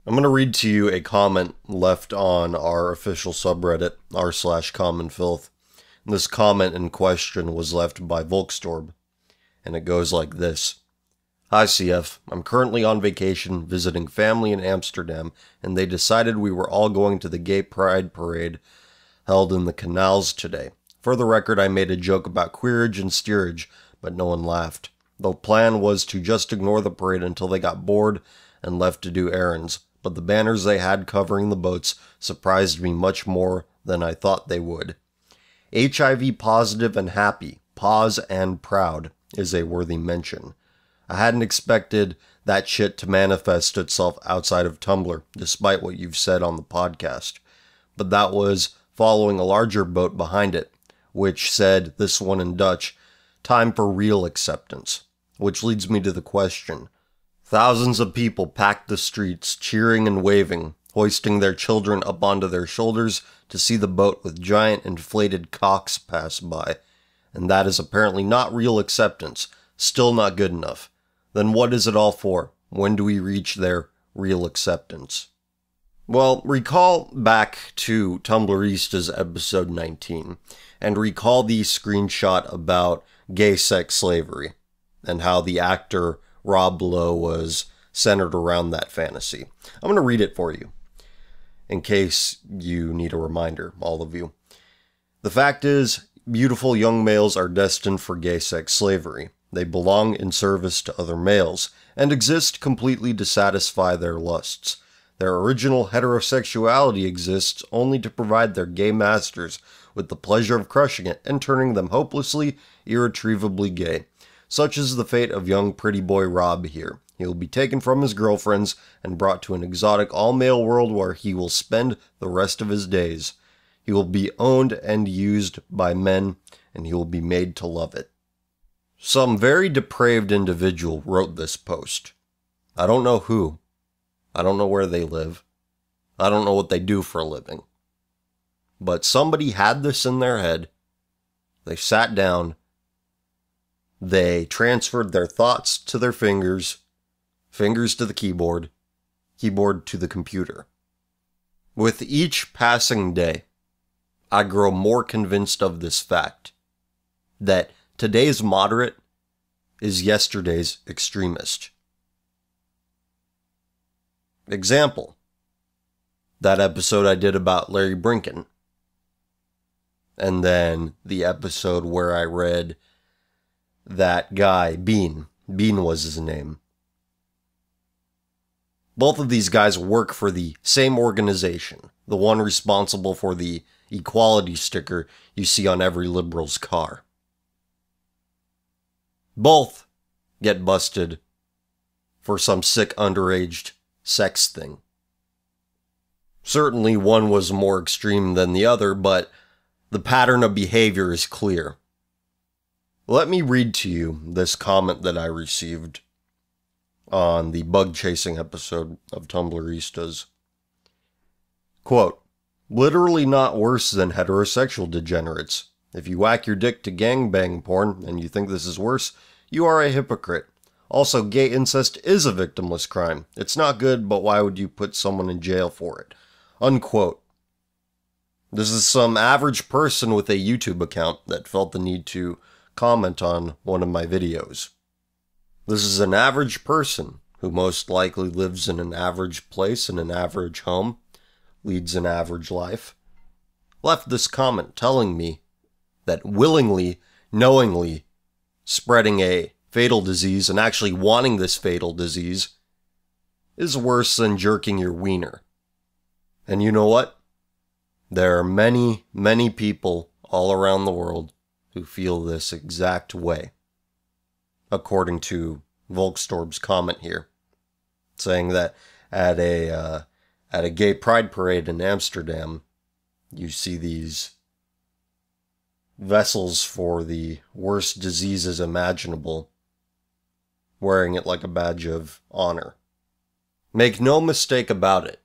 I'm going to read to you a comment left on our official subreddit, r/commonfilth. This comment in question was left by Volkstorb, and it goes like this. Hi CF, I'm currently on vacation visiting family in Amsterdam, and they decided we were all going to the gay pride parade held in the canals today. For the record, I made a joke about queerage and steerage, but no one laughed. The plan was to just ignore the parade until they got bored and left to do errands, but the banners they had covering the boats surprised me much more than I thought they would. HIV positive and happy, pause and proud is a worthy mention. I hadn't expected that shit to manifest itself outside of Tumblr, despite what you've said on the podcast. But that was following a larger boat behind it, which said, this one in Dutch, time for real acceptance. Which leads me to the question. Thousands of people packed the streets, cheering and waving, hoisting their children up onto their shoulders to see the boat with giant inflated cocks pass by. And that is apparently not real acceptance, still not good enough. Then what is it all for? When do we reach their real acceptance? Well, recall back to Tumblrista's episode 19, and recall the screenshot about gay sex slavery, and how the actor Rob Lowe was centered around that fantasy. I'm going to read it for you, in case you need a reminder, all of you. The fact is, beautiful young males are destined for gay sex slavery. They belong in service to other males, and exist completely to satisfy their lusts. Their original heterosexuality exists only to provide their gay masters with the pleasure of crushing it and turning them hopelessly, irretrievably gay. Such is the fate of young pretty boy Rob here. He will be taken from his girlfriends and brought to an exotic all-male world where he will spend the rest of his days. He will be owned and used by men, and he will be made to love it. Some very depraved individual wrote this post. I don't know who. I don't know where they live. I don't know what they do for a living. But somebody had this in their head. They sat down. They transferred their thoughts to their fingers, fingers to the keyboard, keyboard to the computer. With each passing day, I grow more convinced of this fact, that today's moderate is yesterday's extremist. Example, that episode I did about Larry Brinken, and then the episode where I read that guy, Bean was his name. Both of these guys work for the same organization, the one responsible for the equality sticker you see on every liberal's car. Both get busted for some sick underage sex thing. Certainly one was more extreme than the other, but the pattern of behavior is clear. Let me read to you this comment that I received on the bug chasing episode of Tumblristas. Quote, literally not worse than heterosexual degenerates. If you whack your dick to gangbang porn and you think this is worse, you are a hypocrite. Also, gay incest is a victimless crime. It's not good, but why would you put someone in jail for it? Unquote. This is some average person with a YouTube account that felt the need to comment on one of my videos. This is an average person who most likely lives in an average place in an average home, leads an average life, left this comment telling me that willingly, knowingly spreading a fatal disease and actually wanting this fatal disease is worse than jerking your wiener. And you know what? There are many, many people all around the world who feel this exact way, according to Volkstorb's comment here, saying that at a gay pride parade in Amsterdam, you see these vessels for the worst diseases imaginable, wearing it like a badge of honor. Make no mistake about it,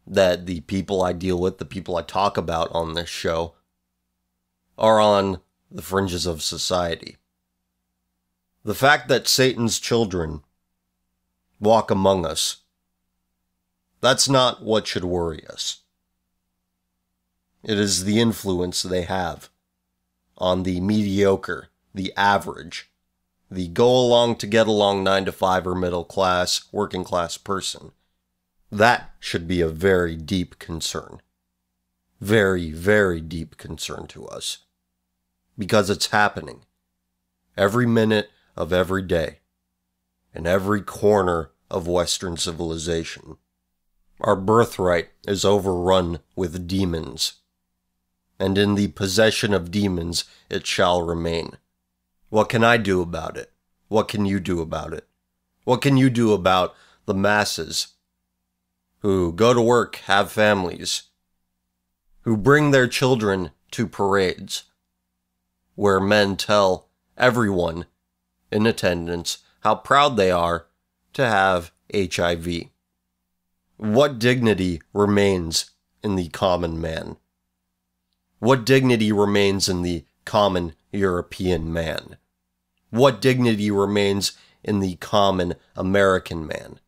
that the people I deal with, the people I talk about on this show, are on the fringes of society. The fact that Satan's children walk among us That's not what should worry us. It is the influence they have on the mediocre, the average, the go-along to get along 9 to 5 or middle class, working class person. That should be a very deep concern. Very, very deep concern to us. Because it's happening. Every minute of every day. In every corner of Western civilization. Our birthright is overrun with demons. And in the possession of demons it shall remain. What can I do about it? What can you do about it? What can you do about the masses who go to work, have families, who bring their children to parades, where men tell everyone in attendance how proud they are to have HIV? What dignity remains in the common man? What dignity remains in the common European man? What dignity remains in the common American man?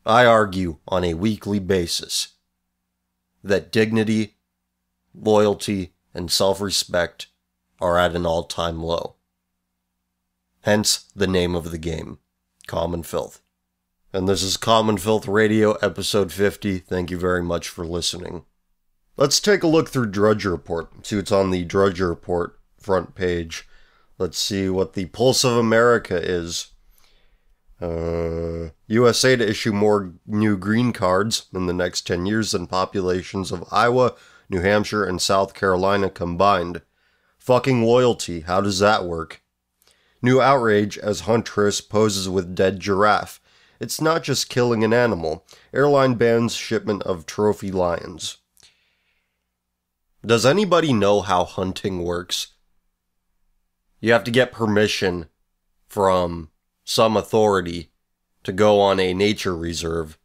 I argue on a weekly basis that dignity, loyalty, and self-respect are at an all-time low. Hence the name of the game, Common Filth. And this is Common Filth Radio, episode 50. Thank you very much for listening. Let's take a look through Drudge Report. See what's on the Drudge Report front page. Let's see what the Pulse of America is. USA to issue more new green cards in the next 10 years than populations of Iowa, New Hampshire, and South Carolina combined. Fucking loyalty, how does that work? New outrage as huntress poses with dead giraffe. It's not just killing an animal. Airline bans shipment of trophy lions. Does anybody know how hunting works? You have to get permission from some authority to go on a nature reserve,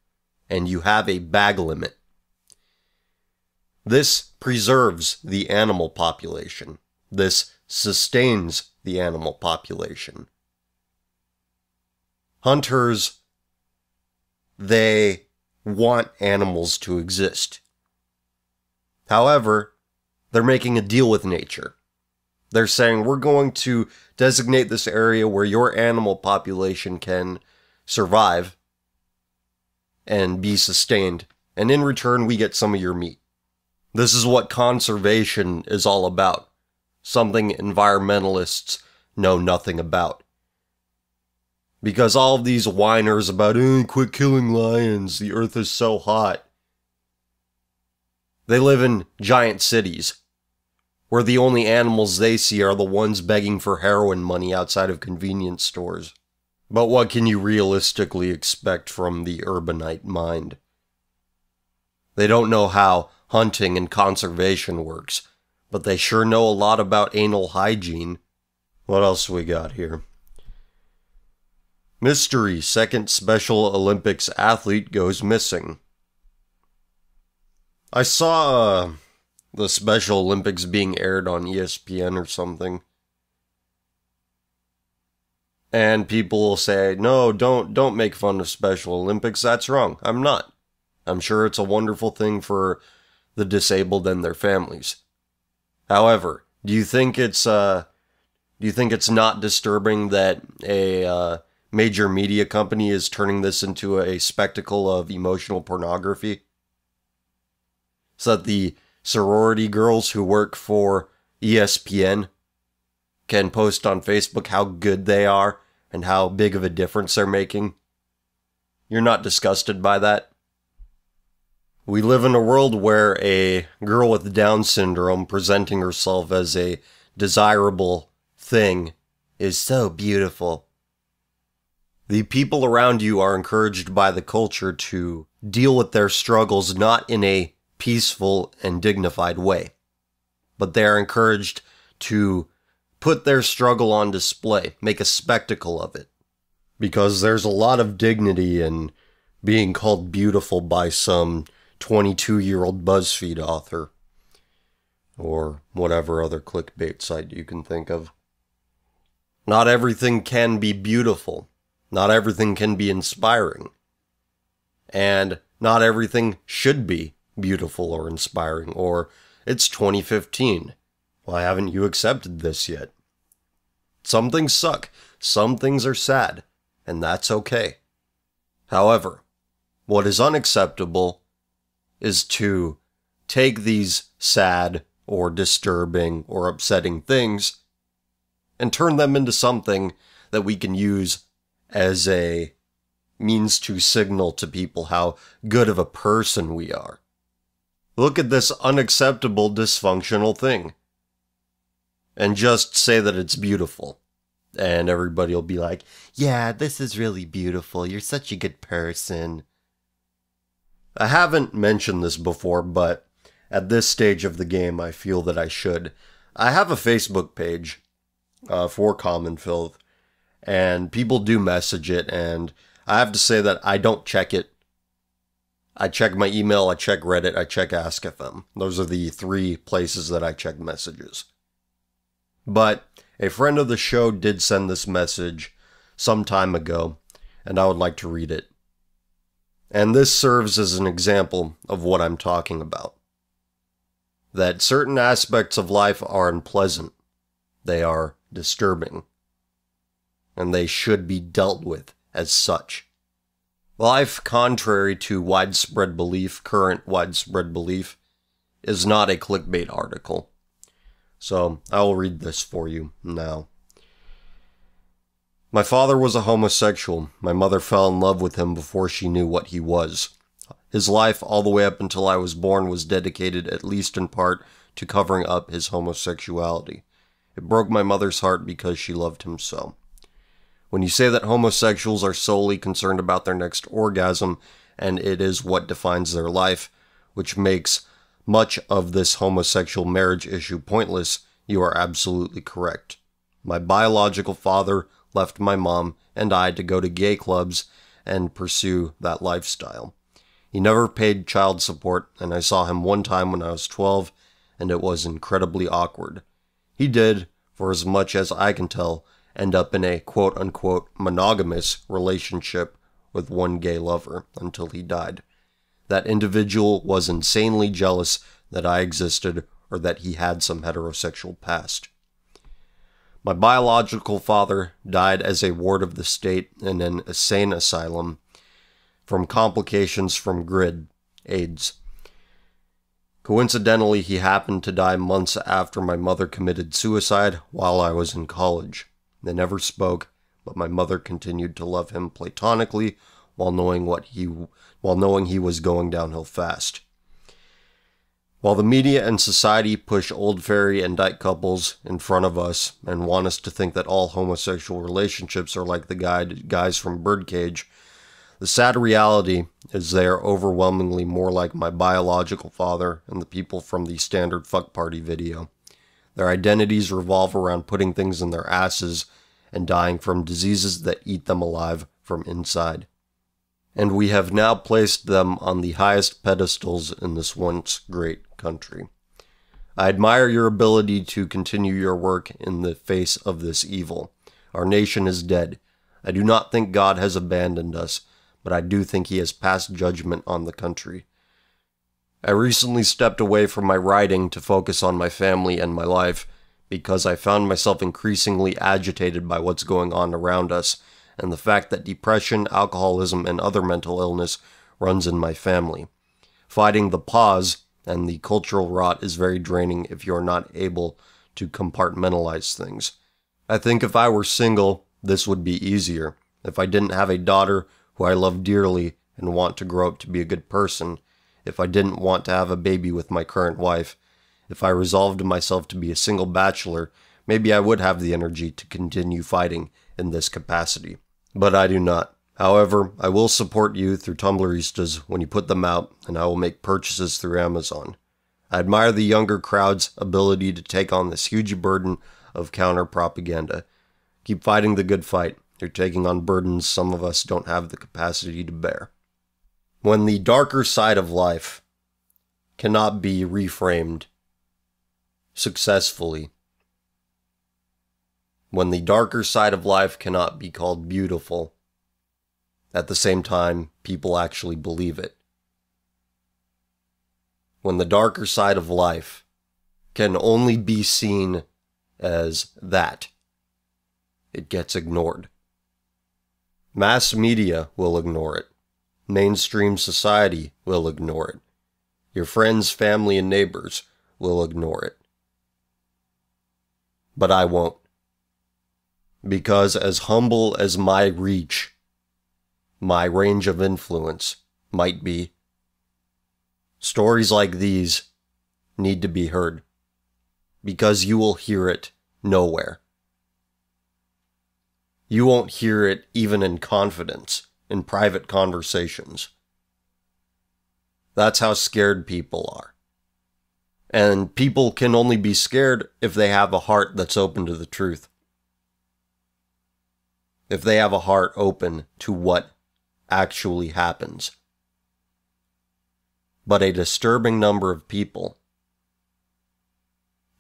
and you have a bag limit. This preserves the animal population. This sustains the animal population. Hunters, they want animals to exist. However, they're making a deal with nature. They're saying, we're going to designate this area where your animal population can survive and be sustained, and in return we get some of your meat. This is what conservation is all about. Something environmentalists know nothing about. Because all of these whiners about, quit killing lions, the earth is so hot. They live in giant cities, where the only animals they see are the ones begging for heroin money outside of convenience stores. But what can you realistically expect from the urbanite mind? They don't know how hunting and conservation works, but they sure know a lot about anal hygiene. What else we got here? Mystery, second Special Olympics athlete goes missing. I saw the Special Olympics being aired on ESPN or something. And people will say, no, don't make fun of Special Olympics. That's wrong. I'm not. I'm sure it's a wonderful thing for the disabled and their families. However, do you think it's not disturbing that a major media company is turning this into a spectacle of emotional pornography? So that the sorority girls who work for ESPN can post on Facebook how good they are and how big of a difference they're making? You're not disgusted by that? We live in a world where a girl with Down syndrome presenting herself as a desirable thing is so beautiful. The people around you are encouraged by the culture to deal with their struggles not in a peaceful and dignified way, but they are encouraged to put their struggle on display, make a spectacle of it. Because there's a lot of dignity in being called beautiful by some 22-year-old BuzzFeed author, or whatever other clickbait site you can think of. Not everything can be beautiful. Not everything can be inspiring. And Not everything should be beautiful or inspiring, or it's 2015. Why haven't you accepted this yet? Some things suck, some things are sad, and that's okay. However, what is unacceptable is to take these sad or disturbing or upsetting things and turn them into something that we can use as a means to signal to people how good of a person we are. Look at this unacceptable, dysfunctional thing, and just say that it's beautiful. And everybody will be like, yeah, this is really beautiful. You're such a good person. I haven't mentioned this before, but at this stage of the game, I feel that I should. I have a Facebook page for Common Filth, and people do message it, and I have to say that I don't check it. I check my email, I check Reddit, I check AskFM. Those are the 3 places that I check messages. But a friend of the show did send this message some time ago, and I would like to read it. And this serves as an example of what I'm talking about. That certain aspects of life are unpleasant. They are disturbing. And they should be dealt with as such. Life, contrary to widespread belief, current widespread belief, is not a clickbait article. So, I will read this for you now. My father was a homosexual. My mother fell in love with him before she knew what he was. His life, all the way up until I was born, was dedicated, at least in part, to covering up his homosexuality. It broke my mother's heart because she loved him so. When you say that homosexuals are solely concerned about their next orgasm, and it is what defines their life, which makes much of this homosexual marriage issue pointless, you are absolutely correct. My biological father left my mom and I to go to gay clubs and pursue that lifestyle. He never paid child support, and I saw him one time when I was 12, and it was incredibly awkward. He did, for as much as I can tell, end up in a quote-unquote monogamous relationship with one gay lover until he died. That individual was insanely jealous that I existed or that he had some heterosexual past. My biological father died as a ward of the state in an insane asylum from complications from GRID, AIDS. Coincidentally, he happened to die months after my mother committed suicide while I was in college. They never spoke, but my mother continued to love him platonically while knowing he was going downhill fast. While the media and society push old fairy and dyke couples in front of us and want us to think that all homosexual relationships are like the guys from Birdcage, the sad reality is they are overwhelmingly more like my biological father and the people from the standard fuck party video. Their identities revolve around putting things in their asses and dying from diseases that eat them alive from inside. And we have now placed them on the highest pedestals in this once great country. I admire your ability to continue your work in the face of this evil. Our nation is dead. I do not think God has abandoned us, but I do think he has passed judgment on the country. I recently stepped away from my writing to focus on my family and my life because I found myself increasingly agitated by what's going on around us and the fact that depression, alcoholism, and other mental illness runs in my family. Fighting the pause and the cultural rot is very draining if you're not able to compartmentalize things. I think if I were single, this would be easier. If I didn't have a daughter who I love dearly and want to grow up to be a good person, if I didn't want to have a baby with my current wife, if I resolved myself to be a single bachelor, maybe I would have the energy to continue fighting in this capacity. But I do not. However, I will support you through Tumblristas when you put them out, and I will make purchases through Amazon. I admire the younger crowd's ability to take on this huge burden of counter-propaganda. Keep fighting the good fight. You're taking on burdens some of us don't have the capacity to bear. When the darker side of life cannot be reframed successfully, when the darker side of life cannot be called beautiful, at the same time, people actually believe it, when the darker side of life can only be seen as that, it gets ignored. Mass media will ignore it. Mainstream society will ignore it. Your friends, family, and neighbors will ignore it. But I won't. Because as humble as my reach, my range of influence might be, stories like these need to be heard. Because you will hear it nowhere. You won't hear it even in confidence, in private conversations. That's how scared people are. And people can only be scared if they have a heart that's open to the truth. If they have a heart open to what actually happens. But a disturbing number of people,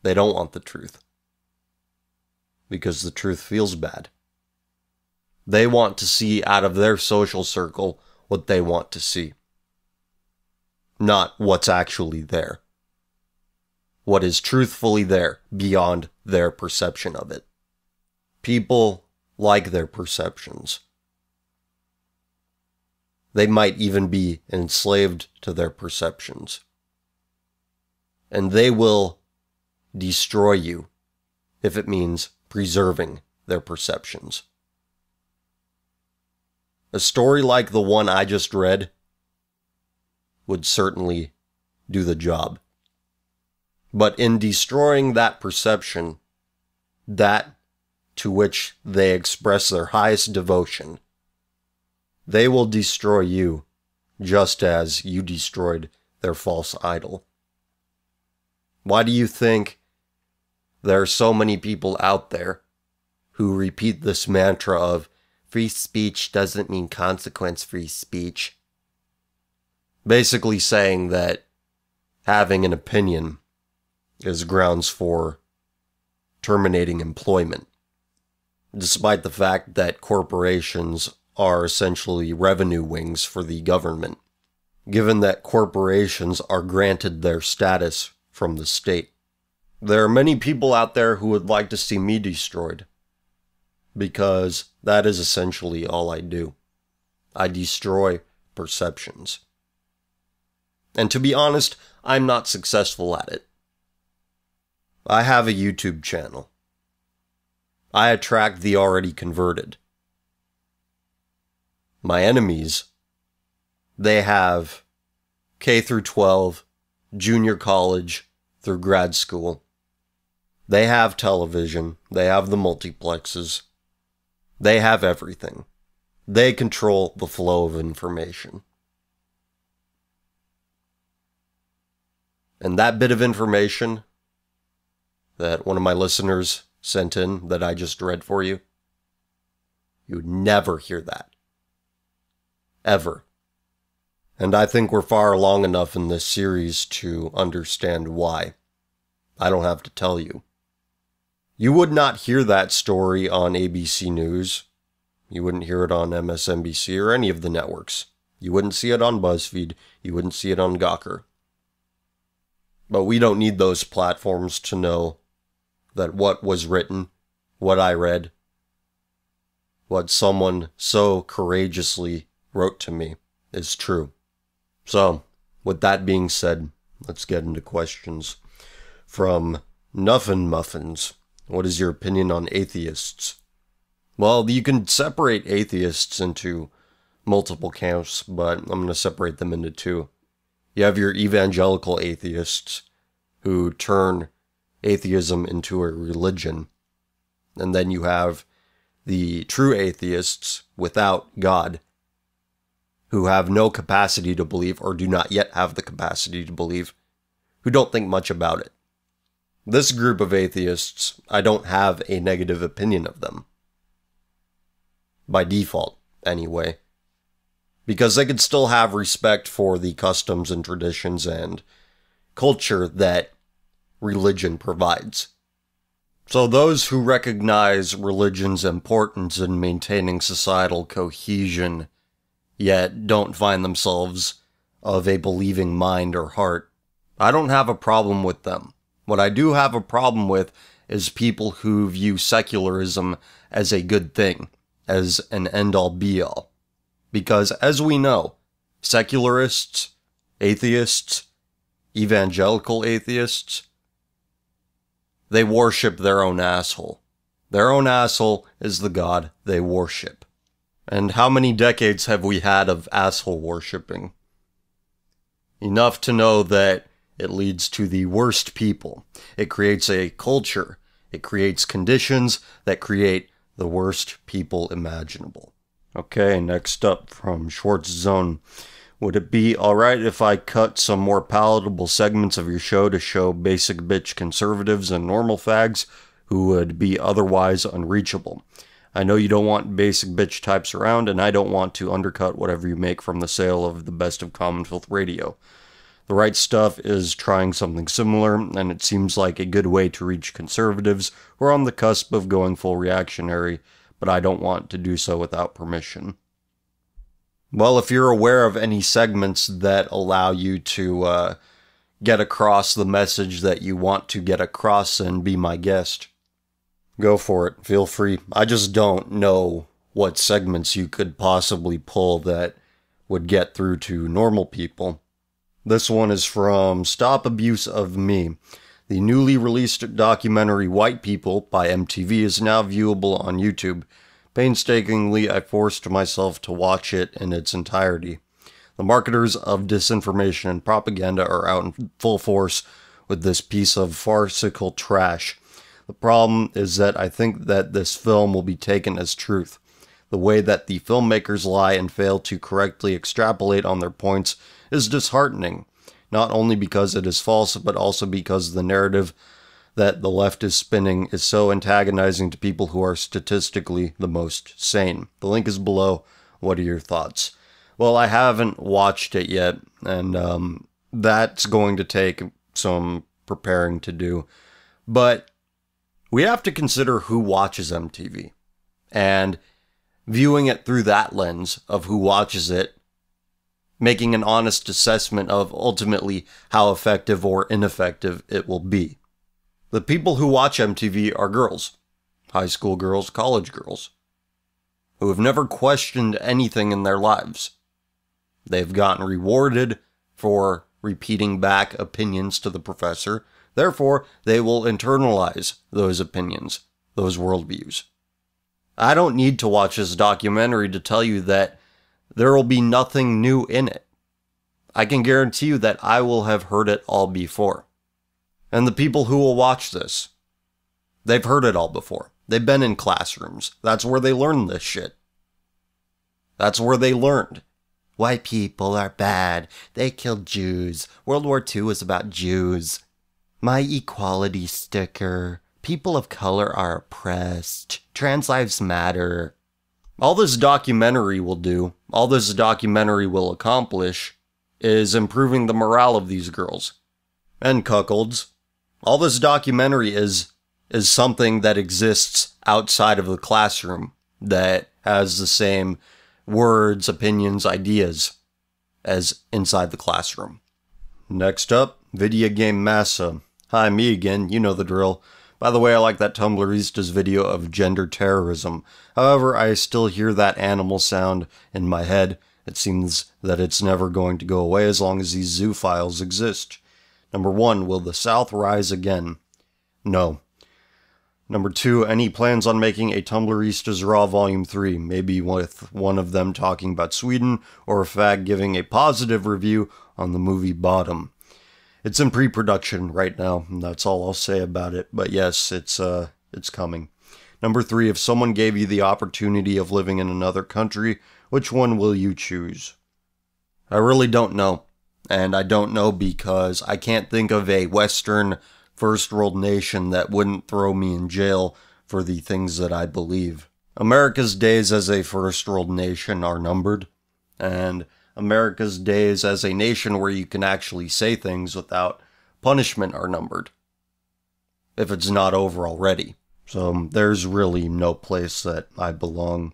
they don't want the truth. Because the truth feels bad. They want to see out of their social circle what they want to see. Not what's actually there. What is truthfully there beyond their perception of it. People like their perceptions. They might even be enslaved to their perceptions. And they will destroy you if it means preserving their perceptions. A story like the one I just read would certainly do the job. But in destroying that perception, that to which they express their highest devotion, they will destroy you just as you destroyed their false idol. Why do you think there are so many people out there who repeat this mantra of free speech doesn't mean consequence-free speech? Basically saying that having an opinion is grounds for terminating employment, despite the fact that corporations are essentially revenue wings for the government, given that corporations are granted their status from the state. There are many people out there who would like to see me destroyed, because that is essentially all I do. I destroy perceptions. And to be honest, I'm not successful at it. I have a YouTube channel. I attract the already converted. My enemies, they have K through 12, junior college, through grad school. They have television. They have the multiplexes. They have everything. They control the flow of information. And that bit of information that one of my listeners sent in that I just read for you, you would never hear that. Ever. And I think we're far along enough in this series to understand why. I don't have to tell you. You would not hear that story on ABC News. You wouldn't hear it on MSNBC or any of the networks. You wouldn't see it on BuzzFeed. You wouldn't see it on Gawker. But we don't need those platforms to know that what was written, what I read, what someone so courageously wrote to me is true. So, with that being said, let's get into questions. From Nuffin Muffins, what is your opinion on atheists? Well, you can separate atheists into multiple camps, but I'm going to separate them into two. You have your evangelical atheists who turn atheism into a religion. And then you have the true atheists without God who have no capacity to believe or do not yet have the capacity to believe, who don't think much about it. This group of atheists, I don't have a negative opinion of them. By default, anyway. Because they could still have respect for the customs and traditions and culture that religion provides. So those who recognize religion's importance in maintaining societal cohesion, yet don't find themselves of a believing mind or heart, I don't have a problem with them. What I do have a problem with is people who view secularism as a good thing, as an end-all be-all. Because as we know, secularists, atheists, evangelical atheists, they worship their own asshole. Their own asshole is the god they worship. And how many decades have we had of asshole worshipping? Enough to know that it leads to the worst people. It creates a culture. It creates conditions that create the worst people imaginable. Okay, next up from Schwartz Zone. Would it be alright if I cut some more palatable segments of your show to show basic bitch conservatives and normal fags who would be otherwise unreachable? I know you don't want basic bitch types around, and I don't want to undercut whatever you make from the sale of the best of Common Filth Radio. The Right Stuff is trying something similar, and it seems like a good way to reach conservatives who are on the cusp of going full reactionary, but I don't want to do so without permission. Well, if you're aware of any segments that allow you to get across the message that you want to get across and be my guest, go for it. Feel free. I just don't know what segments you could possibly pull that would get through to normal people. This one is from Stop Abuse of Me. The newly released documentary White People by MTV is now viewable on YouTube. Painstakingly, I forced myself to watch it in its entirety. The marketers of disinformation and propaganda are out in full force with this piece of farcical trash. The problem is that I think that this film will be taken as truth. The way that the filmmakers lie and fail to correctly extrapolate on their points is disheartening, not only because it is false, but also because the narrative that the left is spinning is so antagonizing to people who are statistically the most sane. The link is below. What are your thoughts? Well, I haven't watched it yet, and that's going to take some preparing to do. But we have to consider who watches MTV, and viewing it through that lens of who watches it, making an honest assessment of ultimately how effective or ineffective it will be. The people who watch MTV are girls, high school girls, college girls, who have never questioned anything in their lives. They've gotten rewarded for repeating back opinions to the professor. Therefore, they will internalize those opinions, those worldviews. I don't need to watch this documentary to tell you that there will be nothing new in it. I can guarantee you that I will have heard it all before. And the people who will watch this, they've heard it all before. They've been in classrooms. That's where they learned this shit. That's where they learned. White people are bad. They killed Jews. World War II was about Jews. My equality sticker. People of color are oppressed. Trans lives matter. All this documentary will do, all this documentary will accomplish, is improving the morale of these girls. And cuckolds. All this documentary is something that exists outside of the classroom, that has the same words, opinions, ideas as inside the classroom. Next up, Video Game Massa. Hi, me again, you know the drill. By the way, I like that Tumblrista's video of gender terrorism. However, I still hear that animal sound in my head. It seems that it's never going to go away as long as these zoophiles exist. Number 1, will the South rise again? No. Number 2, any plans on making a Tumblrista's Raw Volume 3, maybe with one of them talking about Sweden, or a fag giving a positive review on the movie Bottom. It's in pre-production right now, and that's all I'll say about it, but yes, it's coming. Number 3, if someone gave you the opportunity of living in another country, which one will you choose? I really don't know, and I don't know because I can't think of a Western first world nation that wouldn't throw me in jail for the things that I believe. America's days as a first world nation are numbered, and America's days as a nation where you can actually say things without punishment are numbered, if it's not over already. So there's really no place that I belong.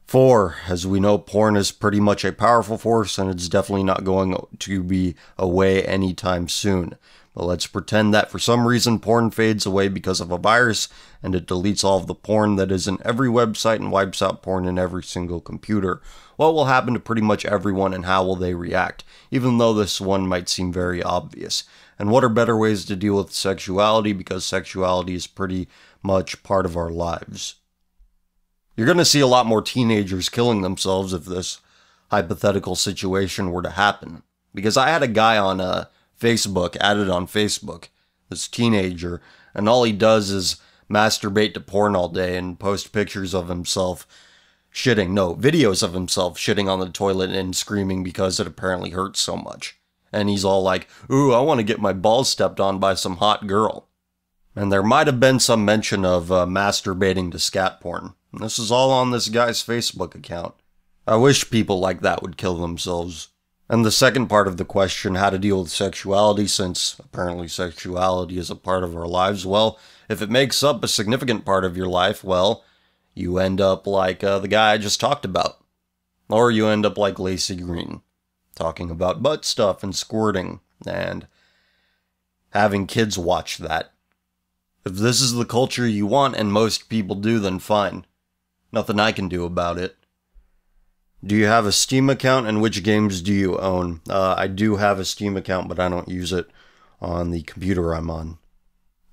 4. As we know, porn is pretty much a powerful force, and it's definitely not going to be away anytime soon. But let's pretend that for some reason porn fades away because of a virus, and it deletes all of the porn that is in every website and wipes out porn in every single computer. What will happen to pretty much everyone, and how will they react? Even though this one might seem very obvious. And what are better ways to deal with sexuality, because sexuality is pretty much part of our lives. You're going to see a lot more teenagers killing themselves if this hypothetical situation were to happen. Because I had a guy on Facebook, added on Facebook, this teenager, and all he does is masturbate to porn all day and post pictures of himself shitting, no, videos of himself shitting on the toilet and screaming because it apparently hurts so much. And he's all like, ooh, I want to get my balls stepped on by some hot girl. And there might have been some mention of masturbating to scat porn. And this is all on this guy's Facebook account. I wish people like that would kill themselves. And the second part of the question, how to deal with sexuality, since apparently sexuality is a part of our lives, well, if it makes up a significant part of your life, well, you end up like the guy I just talked about. Or you end up like Lacey Green, talking about butt stuff and squirting, and having kids watch that. If this is the culture you want, and most people do, then fine. Nothing I can do about it. Do you have a Steam account, and which games do you own? I do have a Steam account, but I don't use it on the computer I'm on.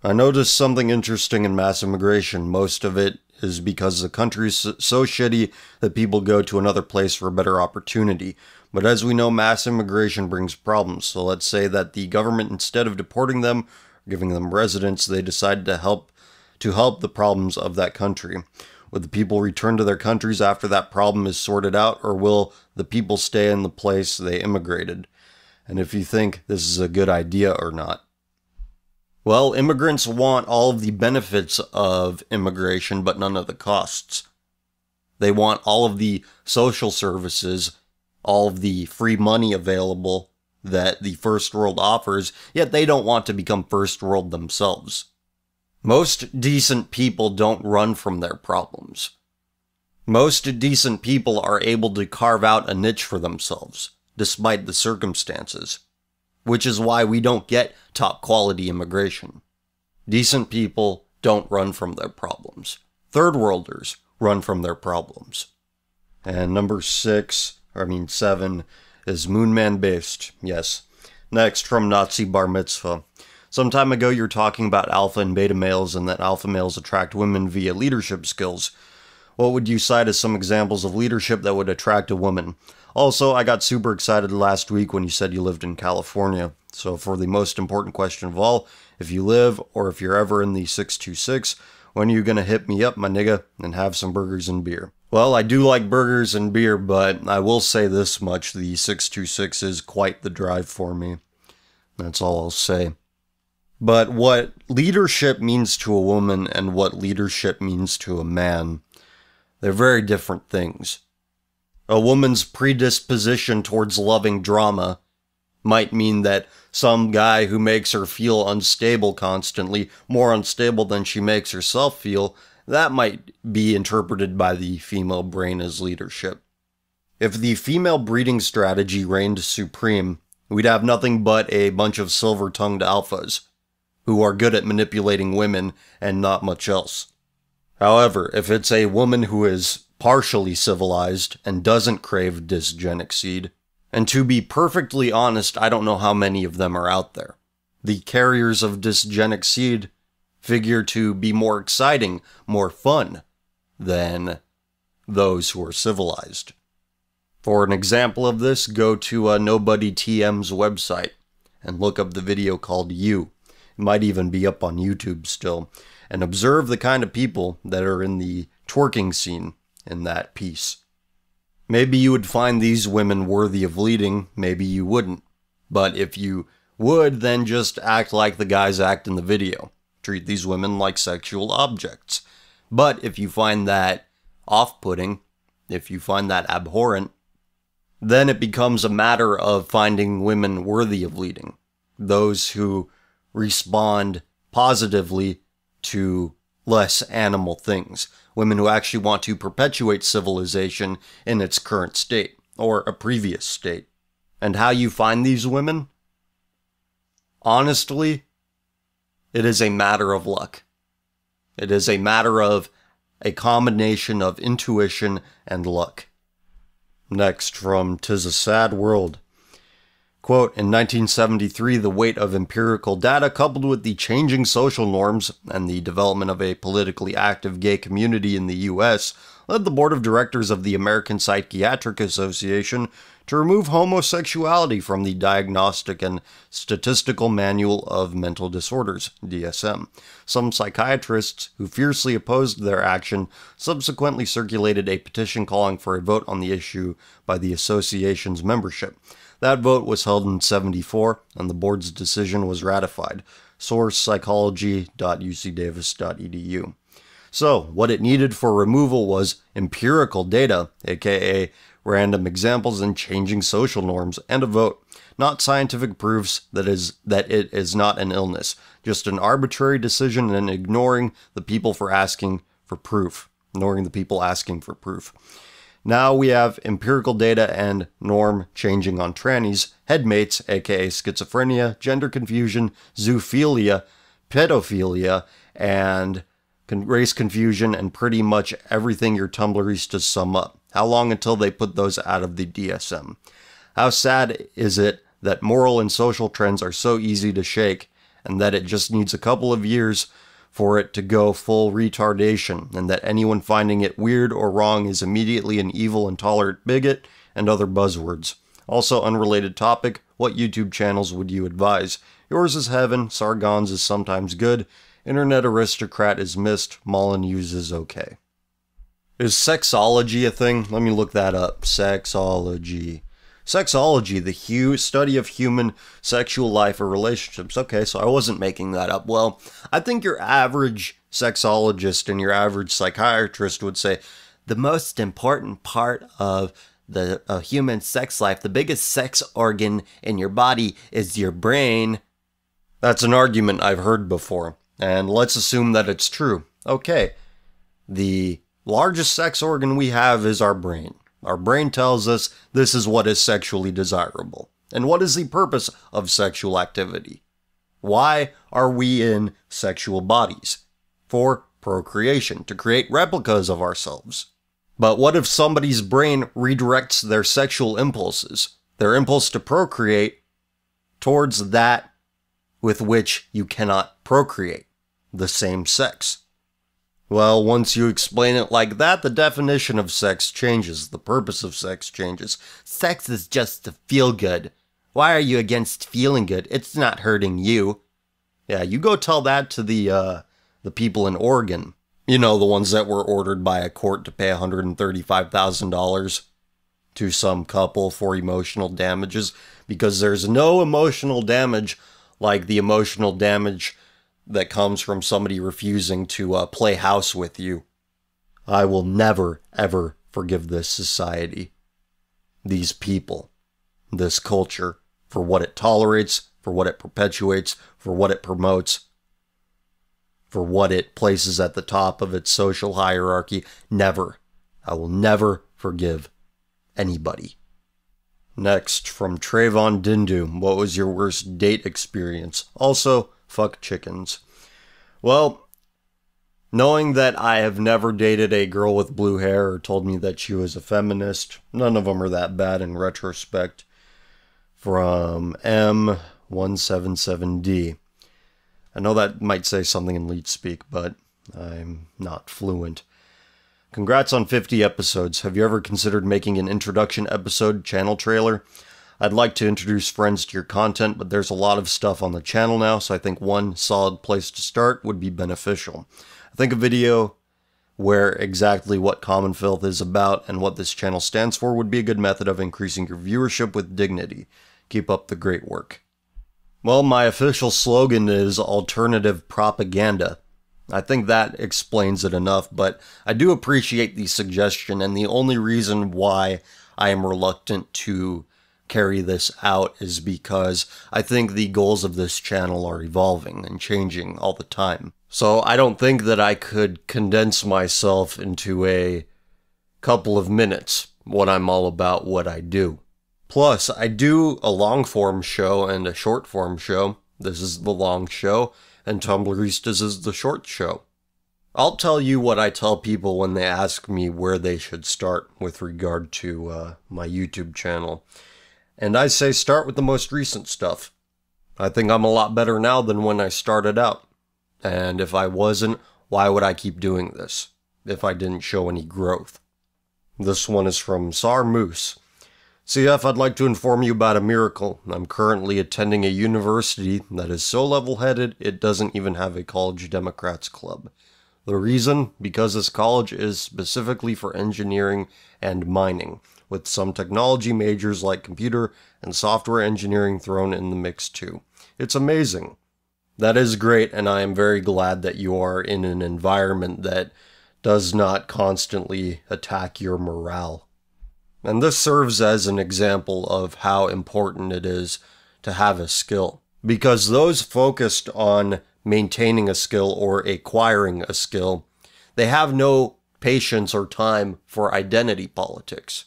I noticed something interesting in mass immigration. Most of it is because the country is so shitty that people go to another place for a better opportunity. But as we know, mass immigration brings problems. So let's say that the government, instead of deporting them, or giving them residence, they decide to help the problems of that country. Will the people return to their countries after that problem is sorted out, or will the people stay in the place they immigrated? And if you think this is a good idea or not. Well, immigrants want all of the benefits of immigration, but none of the costs. They want all of the social services, all of the free money available that the first world offers, yet they don't want to become first world themselves. Most decent people don't run from their problems. Most decent people are able to carve out a niche for themselves, despite the circumstances. Which is why we don't get top quality immigration. Decent people don't run from their problems. Third worlders run from their problems. And number 7 is Moonman based. Yes. Next, from Nazi Bar Mitzvah. Some time ago you were talking about alpha and beta males, and that alpha males attract women via leadership skills. What would you cite as some examples of leadership that would attract a woman? Also, I got super excited last week when you said you lived in California. So for the most important question of all, if you live, or if you're ever in the 626, when are you gonna hit me up, my nigga, and have some burgers and beer? Well, I do like burgers and beer, but I will say this much, the 626 is quite the drive for me. That's all I'll say. But what leadership means to a woman and what leadership means to a man, they're very different things. A woman's predisposition towards loving drama might mean that some guy who makes her feel unstable constantly, more unstable than she makes herself feel, that might be interpreted by the female brain as leadership. If the female breeding strategy reigned supreme, we'd have nothing but a bunch of silver-tongued alphas who are good at manipulating women and not much else. However, if it's a woman who is partially civilized and doesn't crave dysgenic seed, and to be perfectly honest, I don't know how many of them are out there. The carriers of dysgenic seed figure to be more exciting, more fun, than those who are civilized. For an example of this, go to Nobody TM's website and look up the video called You. It might even be up on YouTube still. And observe the kind of people that are in the twerking scene in that piece. Maybe you would find these women worthy of leading, maybe you wouldn't. But if you would, then just act like the guys act in the video. Treat these women like sexual objects. But if you find that off-putting, if you find that abhorrent, then it becomes a matter of finding women worthy of leading. Those who respond positively to less animal things. Women who actually want to perpetuate civilization in its current state, or a previous state. And how you find these women? Honestly, it is a matter of luck. It is a matter of a combination of intuition and luck. Next, from 'Tis a Sad World. Quote, in 1973, the weight of empirical data coupled with the changing social norms and the development of a politically active gay community in the U.S. led the board of directors of the American Psychiatric Association to remove homosexuality from the Diagnostic and Statistical Manual of Mental Disorders, DSM. Some psychiatrists who fiercely opposed their action subsequently circulated a petition calling for a vote on the issue by the association's membership. That vote was held in '74, and the board's decision was ratified. Source psychology.ucdavis.edu. So, what it needed for removal was empirical data, aka random examples and changing social norms, and a vote. Not scientific proofs that it is not an illness, just an arbitrary decision and ignoring the people asking for proof. Now we have empirical data and norm changing on trannies, headmates, aka schizophrenia, gender confusion, zoophilia, pedophilia, and race confusion, and pretty much everything your Tumblristas sum up. How long until they put those out of the DSM? How sad is it that moral and social trends are so easy to shake, and that it just needs a couple of years for it to go full retardation, and that anyone finding it weird or wrong is immediately an evil, intolerant bigot, and other buzzwords. Also, unrelated topic, what YouTube channels would you advise? Yours is heaven, Sargon's is sometimes good, Internet Aristocrat is missed, Molyneux is okay. Is sexology a thing? Let me look that up. Sexology. Sexology, the study of human sexual life or relationships. Okay, so I wasn't making that up. Well, I think your average sexologist and your average psychiatrist would say the most important part of the human sex life, the biggest sex organ in your body is your brain. That's an argument I've heard before, and let's assume that it's true. Okay, the largest sex organ we have is our brain. Our brain tells us this is what is sexually desirable. And what is the purpose of sexual activity? Why are we in sexual bodies? For procreation, to create replicas of ourselves. But what if somebody's brain redirects their sexual impulses, their impulse to procreate, towards that with which you cannot procreate, the same sex? Well, once you explain it like that, the definition of sex changes. The purpose of sex changes. Sex is just to feel good. Why are you against feeling good? It's not hurting you. Yeah, you go tell that to the people in Oregon. You know, the ones that were ordered by a court to pay $135,000 to some couple for emotional damages, because there's no emotional damage like the emotional damage that comes from somebody refusing to play house with you. I will never, ever forgive this society, these people, this culture, for what it tolerates, for what it perpetuates, for what it promotes, for what it places at the top of its social hierarchy. Never. I will never forgive anybody. Next, from Trayvon Dindu, what was your worst date experience? Also, fuck chickens. Well, knowing that I have never dated a girl with blue hair or told me that she was a feminist, none of them are that bad in retrospect. From M177D. I know that might say something in leet speak, but I'm not fluent. Congrats on 50 episodes. Have you ever considered making an introduction episode channel trailer? I'd like to introduce friends to your content, but there's a lot of stuff on the channel now, so I think one solid place to start would be beneficial. I think a video where exactly what Common Filth is about and what this channel stands for would be a good method of increasing your viewership with dignity. Keep up the great work. Well, my official slogan is alternative propaganda. I think that explains it enough, but I do appreciate the suggestion, and the only reason why I am reluctant to carry this out is because I think the goals of this channel are evolving and changing all the time. So I don't think that I could condense myself into a couple of minutes what I'm all about, what I do. Plus, I do a long-form show and a short-form show. This is the long show, and Tumblristas is the short show. I'll tell you what I tell people when they ask me where they should start with regard to my YouTube channel. And I say start with the most recent stuff. I think I'm a lot better now than when I started out. And if I wasn't, why would I keep doing this if I didn't show any growth? This one is from Sar Moose. CF, I'd like to inform you about a miracle. I'm currently attending a university that is so level-headed it doesn't even have a college Democrats club. The reason? Because this college is specifically for engineering and mining, with some technology majors like computer and software engineering thrown in the mix too. It's amazing. That is great, and I am very glad that you are in an environment that does not constantly attack your morale. And this serves as an example of how important it is to have a skill. Because those focused on maintaining a skill or acquiring a skill, they have no patience or time for identity politics.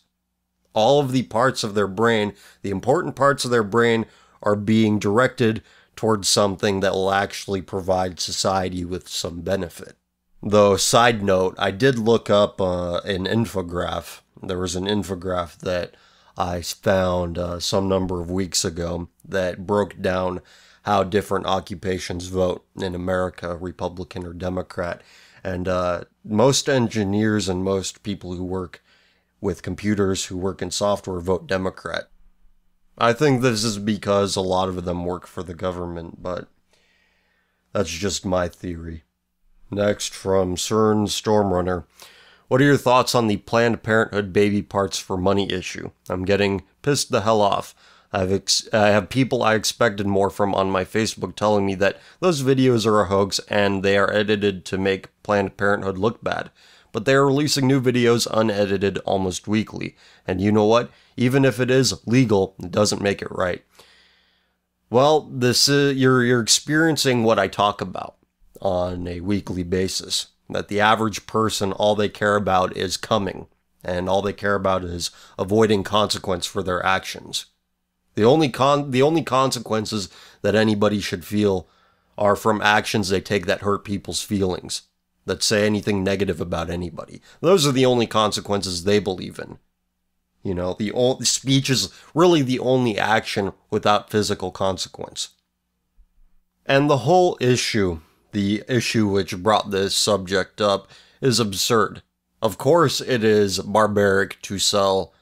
All of the parts of their brain, the important parts of their brain, are being directed towards something that will actually provide society with some benefit. Though, side note, I did look up an infograph. There was an infograph that I found some number of weeks ago that broke down how different occupations vote in America, Republican or Democrat. And most engineers and most people who work with computers, who work in software, vote Democrat. I think this is because a lot of them work for the government, but that's just my theory. Next, from CERN Stormrunner. What are your thoughts on the Planned Parenthood baby parts for money issue? I'm getting pissed the hell off. I have people I expected more from on my Facebook telling me that those videos are a hoax and they are edited to make Planned Parenthood look bad. But they are releasing new videos unedited almost weekly. And you know what? Even if it is legal, it doesn't make it right. Well, you're experiencing what I talk about on a weekly basis. That the average person, all they care about is coming, and all they care about is avoiding consequence for their actions. The only consequences that anybody should feel are from actions they take that hurt people's feelings, that say anything negative about anybody. Those are the only consequences they believe in. You know, the speech is really the only action without physical consequence. And the whole issue, the issue which brought this subject up, is absurd. Of course it is barbaric to sell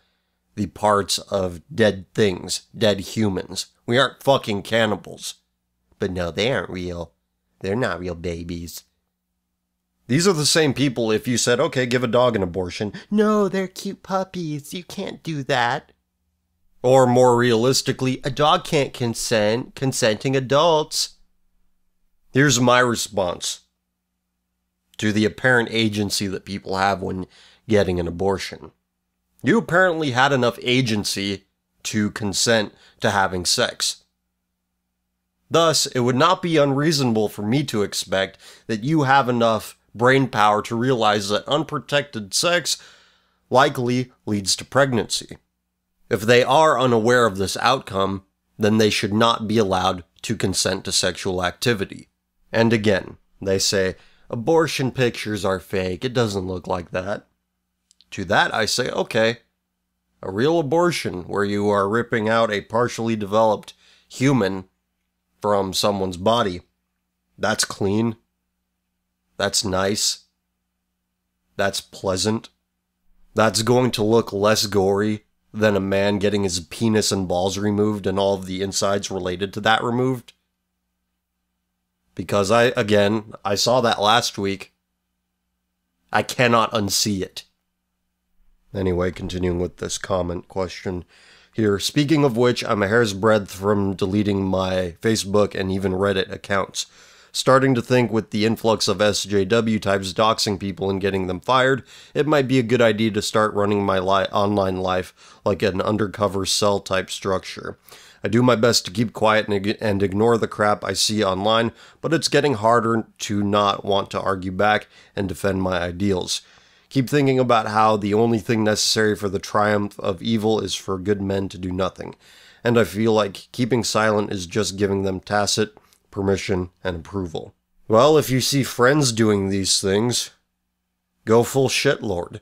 the parts of dead things, dead humans. We aren't fucking cannibals. But no, they aren't real. They're not real babies. These are the same people if you said, okay, give a dog an abortion. No, they're cute puppies. You can't do that. Or more realistically, a dog can't consent. Consenting adults. Here's my response to the apparent agency that people have when getting an abortion. You apparently had enough agency to consent to having sex. Thus, it would not be unreasonable for me to expect that you have enough brain power to realize that unprotected sex likely leads to pregnancy. If they are unaware of this outcome, then they should not be allowed to consent to sexual activity. And again, they say, abortion pictures are fake, it doesn't look like that. To that I say, okay, a real abortion where you are ripping out a partially developed human from someone's body, that's clean, that's nice, that's pleasant, that's going to look less gory than a man getting his penis and balls removed and all of the insides related to that removed. Because I saw that last week. I cannot unsee it. Anyway, continuing with this comment question here. Speaking of which, I'm a hair's breadth from deleting my Facebook and even Reddit accounts. Starting to think with the influx of SJW types doxing people and getting them fired, it might be a good idea to start running my online life like an undercover cell type structure. I do my best to keep quiet and ignore the crap I see online, but it's getting harder to not want to argue back and defend my ideals. Keep thinking about how the only thing necessary for the triumph of evil is for good men to do nothing, and I feel like keeping silent is just giving them tacit permission and approval. Well, if you see friends doing these things, go full shitlord.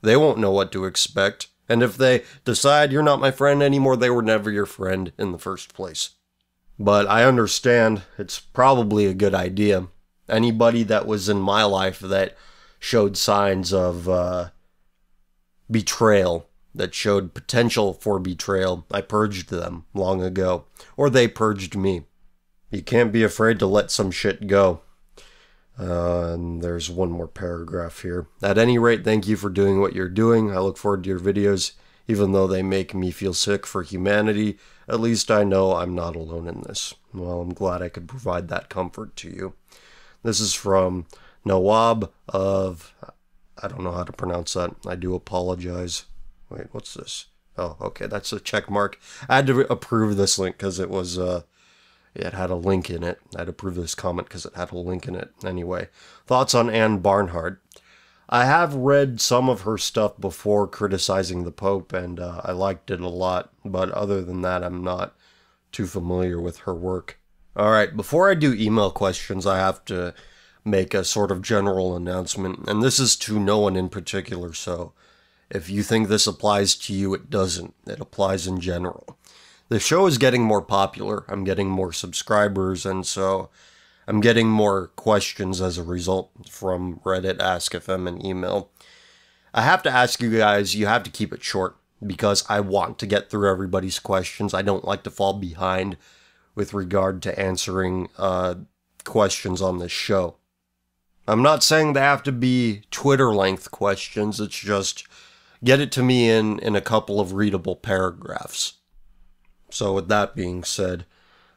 They won't know what to expect, and if they decide you're not my friend anymore, they were never your friend in the first place. But I understand it's probably a good idea. Anybody that was in my life that showed signs of betrayal, that showed potential for betrayal, I purged them long ago. Or they purged me. You can't be afraid to let some shit go. And there's one more paragraph here. At any rate, thank you for doing what you're doing. I look forward to your videos, even though they make me feel sick for humanity. At least I know I'm not alone in this. Well, I'm glad I could provide that comfort to you. This is from Nawab of, I don't know how to pronounce that. I do apologize. Wait, what's this? Oh, okay, that's a check mark. I had to approve this link because it was, it had a link in it. I had to approve this comment because it had a link in it. Anyway, thoughts on Anne Barnhart. I have read some of her stuff before criticizing the Pope, and I liked it a lot. But other than that, I'm not too familiar with her work. Alright, before I do email questions, I have to make a sort of general announcement, and this is to no one in particular, so if you think this applies to you, it doesn't. It applies in general. The show is getting more popular, I'm getting more subscribers, and so I'm getting more questions as a result from Reddit, Ask.fm, and email. I have to ask you guys, you have to keep it short, because I want to get through everybody's questions. I don't like to fall behind with regard to answering questions on this show. I'm not saying they have to be Twitter-length questions, it's just get it to me in a couple of readable paragraphs. So with that being said,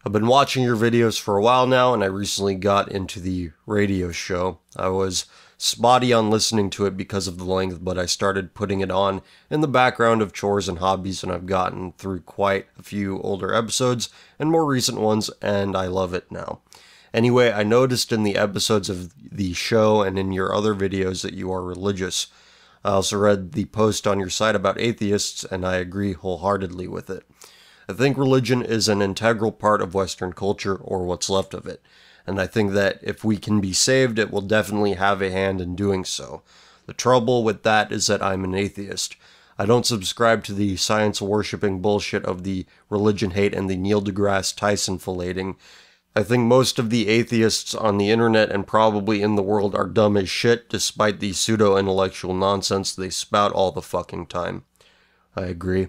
I've been watching your videos for a while now, and I recently got into the radio show. I was spotty on listening to it because of the length, but I started putting it on in the background of chores and hobbies, and I've gotten through quite a few older episodes and more recent ones, and I love it now. Anyway, I noticed in the episodes of the show and in your other videos that you are religious. I also read the post on your site about atheists, and I agree wholeheartedly with it. I think religion is an integral part of Western culture, or what's left of it, and I think that if we can be saved, it will definitely have a hand in doing so. The trouble with that is that I'm an atheist. I don't subscribe to the science-worshipping bullshit of the religion hate and the Neil deGrasse Tyson filleting. I think most of the atheists on the internet and probably in the world are dumb as shit, despite the pseudo-intellectual nonsense they spout all the fucking time. I agree.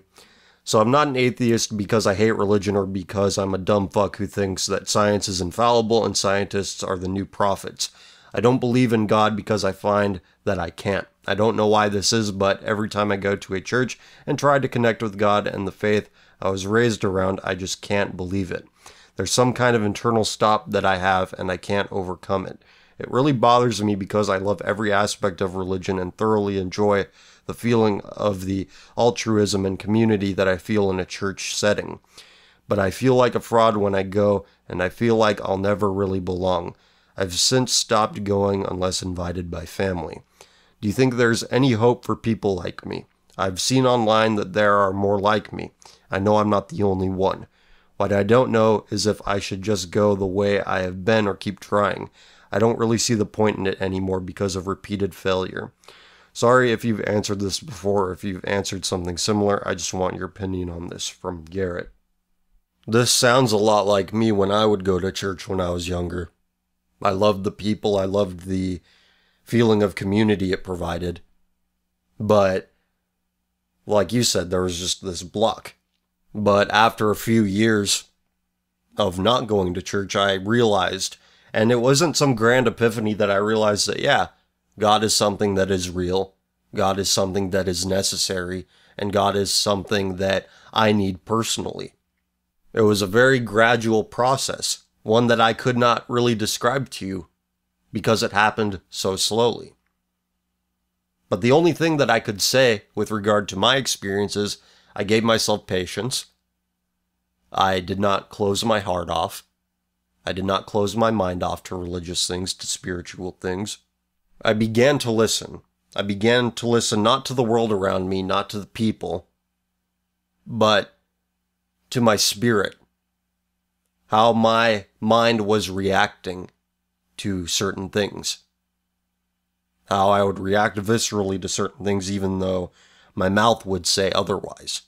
So I'm not an atheist because I hate religion or because I'm a dumb fuck who thinks that science is infallible and scientists are the new prophets. I don't believe in God because I find that I can't. I don't know why this is, but every time I go to a church and try to connect with God and the faith I was raised around, I just can't believe it. There's some kind of internal stop that I have, and I can't overcome it. It really bothers me because I love every aspect of religion and thoroughly enjoy the feeling of the altruism and community that I feel in a church setting. But I feel like a fraud when I go, and I feel like I'll never really belong. I've since stopped going unless invited by family. Do you think there's any hope for people like me? I've seen online that there are more like me. I know I'm not the only one. What I don't know is if I should just go the way I have been or keep trying. I don't really see the point in it anymore because of repeated failure. Sorry if you've answered this before or if you've answered something similar. I just want your opinion on this, from Garrett. This sounds a lot like me when I would go to church when I was younger. I loved the people, I loved the feeling of community it provided. But, like you said, there was just this block. But after a few years of not going to church, I realized, and it wasn't some grand epiphany that I realized that, yeah, God is something that is real, God is something that is necessary, and God is something that I need personally. It was a very gradual process. one that I could not really describe to you because it happened so slowly. But the only thing that I could say with regard to my experiences, I gave myself patience. I did not close my heart off. I did not close my mind off to religious things, to spiritual things. I began to listen. I began to listen not to the world around me, not to the people, but to my spirit. How my mind was reacting to certain things. How I would react viscerally to certain things even though my mouth would say otherwise.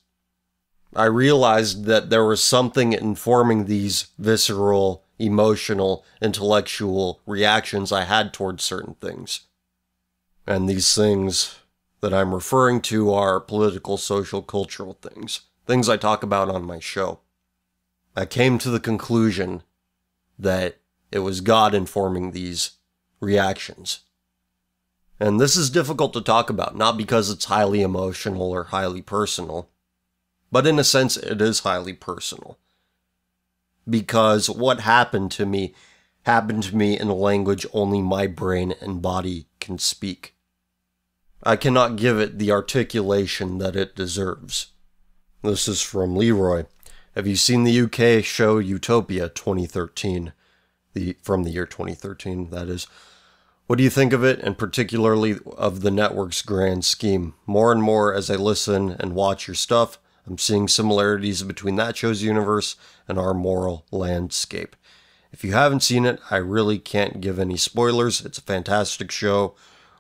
I realized that there was something informing these visceral, emotional, intellectual reactions I had towards certain things. And these things that I'm referring to are political, social, cultural things. Things I talk about on my show. I came to the conclusion that it was God informing these reactions. And this is difficult to talk about, not because it's highly emotional or highly personal, but in a sense it is highly personal. Because what happened to me in a language only my brain and body can speak. I cannot give it the articulation that it deserves. This is from Leroy. Have you seen the UK show Utopia 2013? From the year 2013, that is. What do you think of it, and particularly of the network's grand scheme? More and more as I listen and watch your stuff, I'm seeing similarities between that show's universe and our moral landscape. If you haven't seen it, I really can't give any spoilers. It's a fantastic show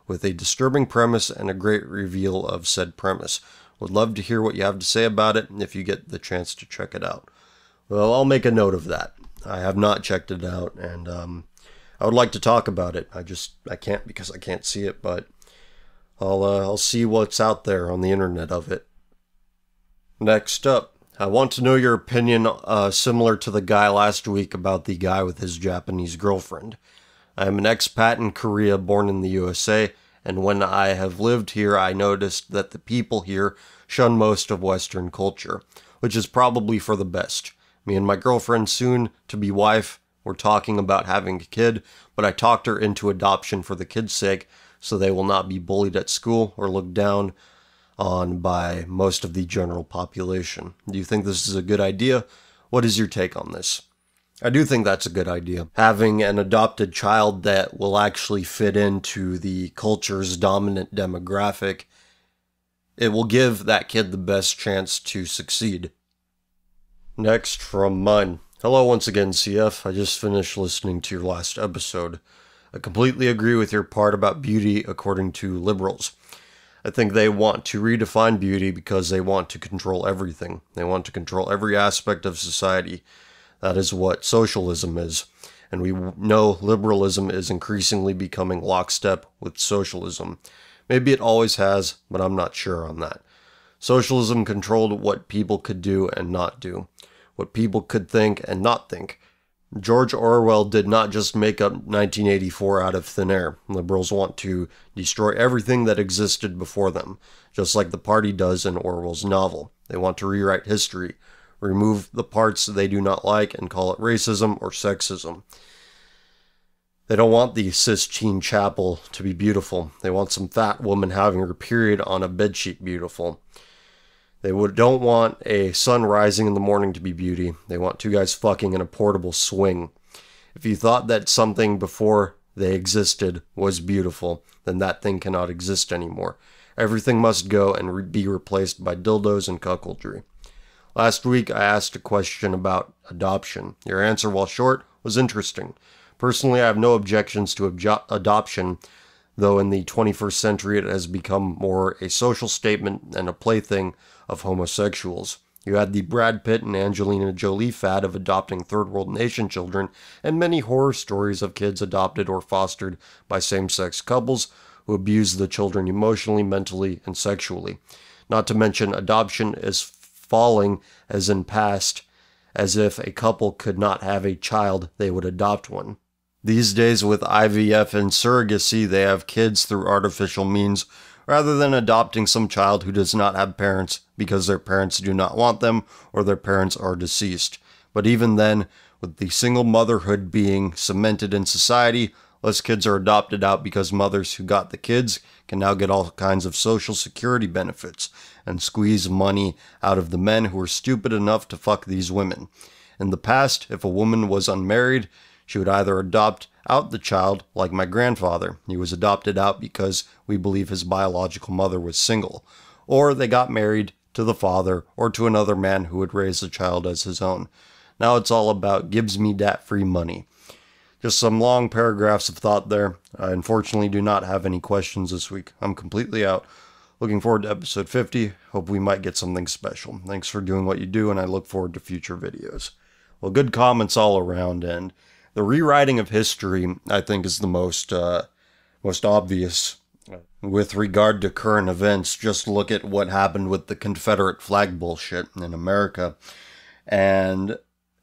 with a disturbing premise and a great reveal of said premise. Would love to hear what you have to say about it if you get the chance to check it out. Well, I'll make a note of that. I have not checked it out, and I would like to talk about it. I can't because I can't see it, but I'll see what's out there on the internet of it. Next up, I want to know your opinion, similar to the guy last week about the guy with his Japanese girlfriend. I am an expat in Korea, born in the USA, and when I have lived here, I noticed that the people here shun most of Western culture, which is probably for the best. Me and my girlfriend, soon-to-be wife, were talking about having a kid, but I talked her into adoption for the kid's sake, so they will not be bullied at school or looked down on by most of the general population. Do you think this is a good idea? What is your take on this? I do think that's a good idea. Having an adopted child that will actually fit into the culture's dominant demographic, it will give that kid the best chance to succeed. Next from Mun. Hello once again, CF. I just finished listening to your last episode. I completely agree with your part about beauty according to liberals. I think they want to redefine beauty because they want to control everything. They want to control every aspect of society. That is what socialism is. And we know liberalism is increasingly becoming lockstep with socialism. Maybe it always has, but I'm not sure on that. Socialism controlled what people could do and not do. What people could think and not think. George Orwell did not just make up 1984 out of thin air. Liberals want to destroy everything that existed before them, just like the party does in Orwell's novel. They want to rewrite history, remove the parts they do not like and call it racism or sexism. They don't want the Sistine Chapel to be beautiful. They want some fat woman having her period on a bedsheet beautiful. They don't want a sun rising in the morning to be beauty. They want two guys fucking in a portable swing. If you thought that something before they existed was beautiful, then that thing cannot exist anymore. Everything must go and be replaced by dildos and cuckoldry. Last week I asked a question about adoption. Your answer, while short, was interesting. Personally, I have no objections to adoption, though in the 21st century it has become more a social statement and a plaything of homosexuals. You had the Brad Pitt and Angelina Jolie fad of adopting third world nation children, and many horror stories of kids adopted or fostered by same-sex couples who abuse the children emotionally, mentally, and sexually. Not to mention adoption is falling as in past, as if a couple could not have a child, they would adopt one. These days with IVF and surrogacy, they have kids through artificial means, rather than adopting some child who does not have parents because their parents do not want them or their parents are deceased. But even then, With the single motherhood being cemented in society, less kids are adopted out because mothers who got the kids can now get all kinds of social security benefits and squeeze money out of the men who are stupid enough to fuck these women. In the past, if a woman was unmarried, she would either adopt out the child, like my grandfather. He was adopted out because we believe his biological mother was single. Or they got married to the father or to another man who would raise the child as his own. Now it's all about gives me dat free money. Just some long paragraphs of thought there. I unfortunately do not have any questions this week. I'm completely out. Looking forward to episode 50. Hope we might get something special. Thanks for doing what you do, and I look forward to future videos. Well, good comments all around, and the rewriting of history, I think, is the most obvious. With regard to current events, just look at what happened with the Confederate flag bullshit in America. And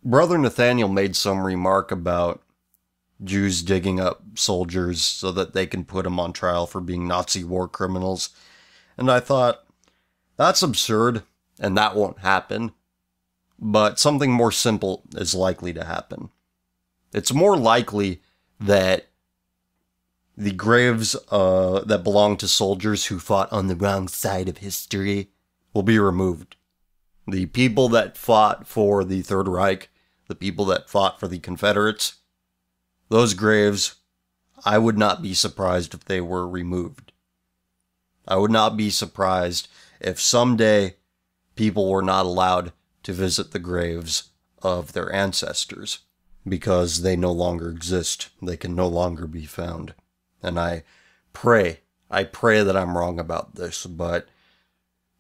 Brother Nathaniel made some remark about Jews digging up soldiers so that they can put them on trial for being Nazi war criminals. And I thought, that's absurd, and that won't happen. But something more simple is likely to happen. It's more likely that the graves that belong to soldiers who fought on the wrong side of history will be removed. The people that fought for the Third Reich, the people that fought for the Confederates, those graves, I would not be surprised if they were removed. I would not be surprised if someday people were not allowed to visit the graves of their ancestors because they no longer exist. They can no longer be found. And I pray that I'm wrong about this, but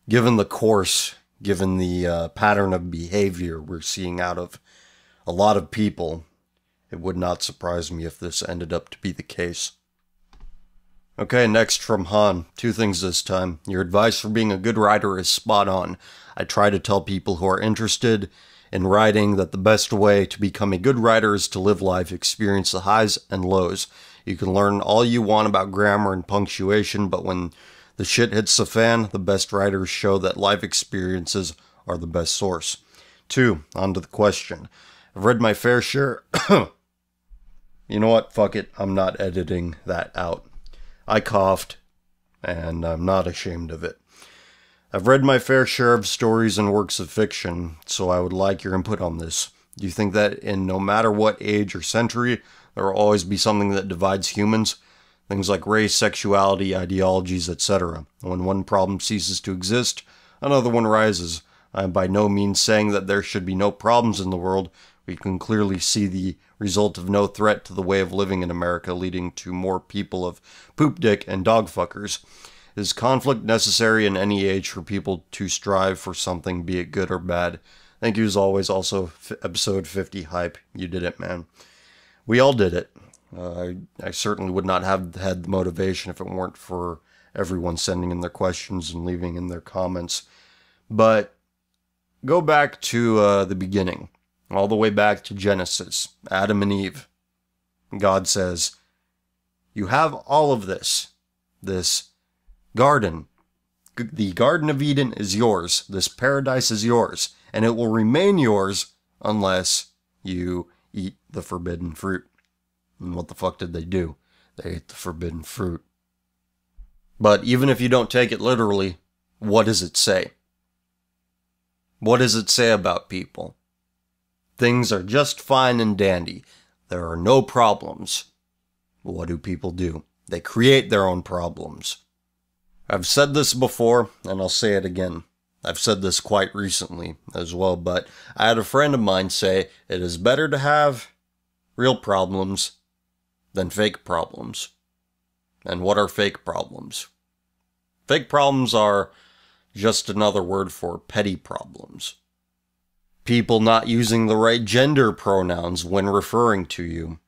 given the course, given the pattern of behavior we're seeing out of a lot of people, it would not surprise me if this ended up to be the case. Okay, next from Han. 2 things this time. Your advice for being a good writer is spot on. I try to tell people who are interested in writing that the best way to become a good writer is to live life, experience the highs and lows. You can learn all you want about grammar and punctuation, but when the shit hits the fan, the best writers show that life experiences are the best source. 2, on to the question. I've read my fair share... You know what? Fuck it. I'm not editing that out. I coughed, and I'm not ashamed of it. I've read my fair share of stories and works of fiction, so I would like your input on this. Do you think that in no matter what age or century, there will always be something that divides humans? Things like race, sexuality, ideologies, etc. When one problem ceases to exist, another one rises. I am by no means saying that there should be no problems in the world. We can clearly see the result of no threat to the way of living in America, leading to more people of poop dick and dog fuckers. Is conflict necessary in any age for people to strive for something, be it good or bad? Thank you as always. Also, episode 50 hype. You did it, man. We all did it. I certainly would not have had the motivation if it weren't for everyone sending in their questions and leaving in their comments. But go back to the beginning. All the way back to Genesis, Adam and Eve. God says, you have all of this garden. The Garden of Eden is yours. This paradise is yours. And it will remain yours unless you eat the forbidden fruit. And what the fuck did they do? They ate the forbidden fruit. But even if you don't take it literally, what does it say? What does it say about people? Things are just fine and dandy. There are no problems. What do people do? They create their own problems. I've said this before, and I'll say it again. I've said this quite recently as well, but I had a friend of mine say it is better to have real problems than fake problems. And what are fake problems? Fake problems are just another word for petty problems. People not using the right gender pronouns when referring to you.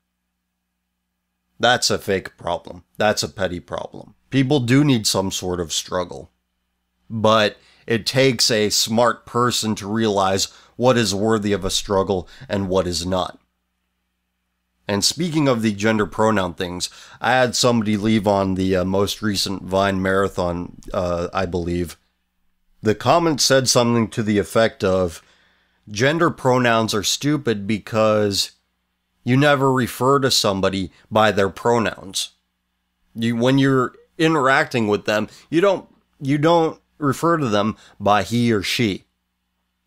That's a fake problem. That's a petty problem. People do need some sort of struggle. But it takes a smart person to realize what is worthy of a struggle and what is not. And speaking of the gender pronoun things, I had somebody leave on the most recent Vine marathon, I believe. The comment said something to the effect of, Gender pronouns are stupid because you never refer to somebody by their pronouns. When you're interacting with them, you don't refer to them by he or she.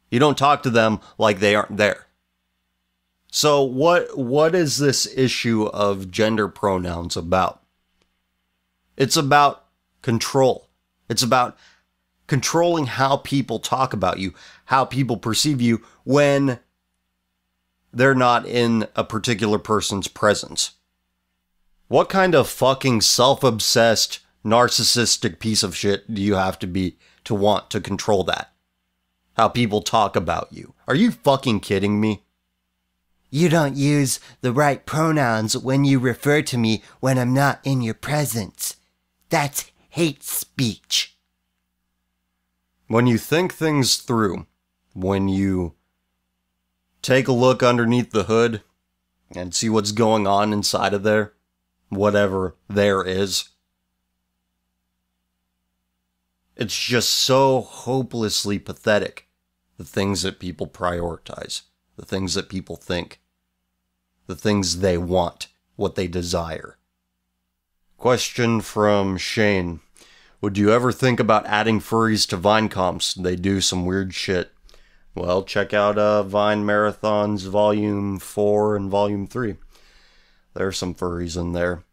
You don't talk to them like they aren't there. So what is this issue of gender pronouns about? It's about control. It's about controlling how people talk about you, how people perceive you when they're not in a particular person's presence. What kind of fucking self-obsessed, narcissistic piece of shit do you have to be to want to control that? How people talk about you. Are you fucking kidding me? You don't use the right pronouns when you refer to me when I'm not in your presence. That's hate speech. When you think things through, when you take a look underneath the hood and see what's going on inside of there, whatever there is, it's just so hopelessly pathetic. The things that people prioritize, the things that people think, the things they want, what they desire. Question from Shane. Would you ever think about adding furries to Vine comps? They do some weird shit. Well, check out Vine Marathons Volume 4 and Volume 3. There's some furries in there.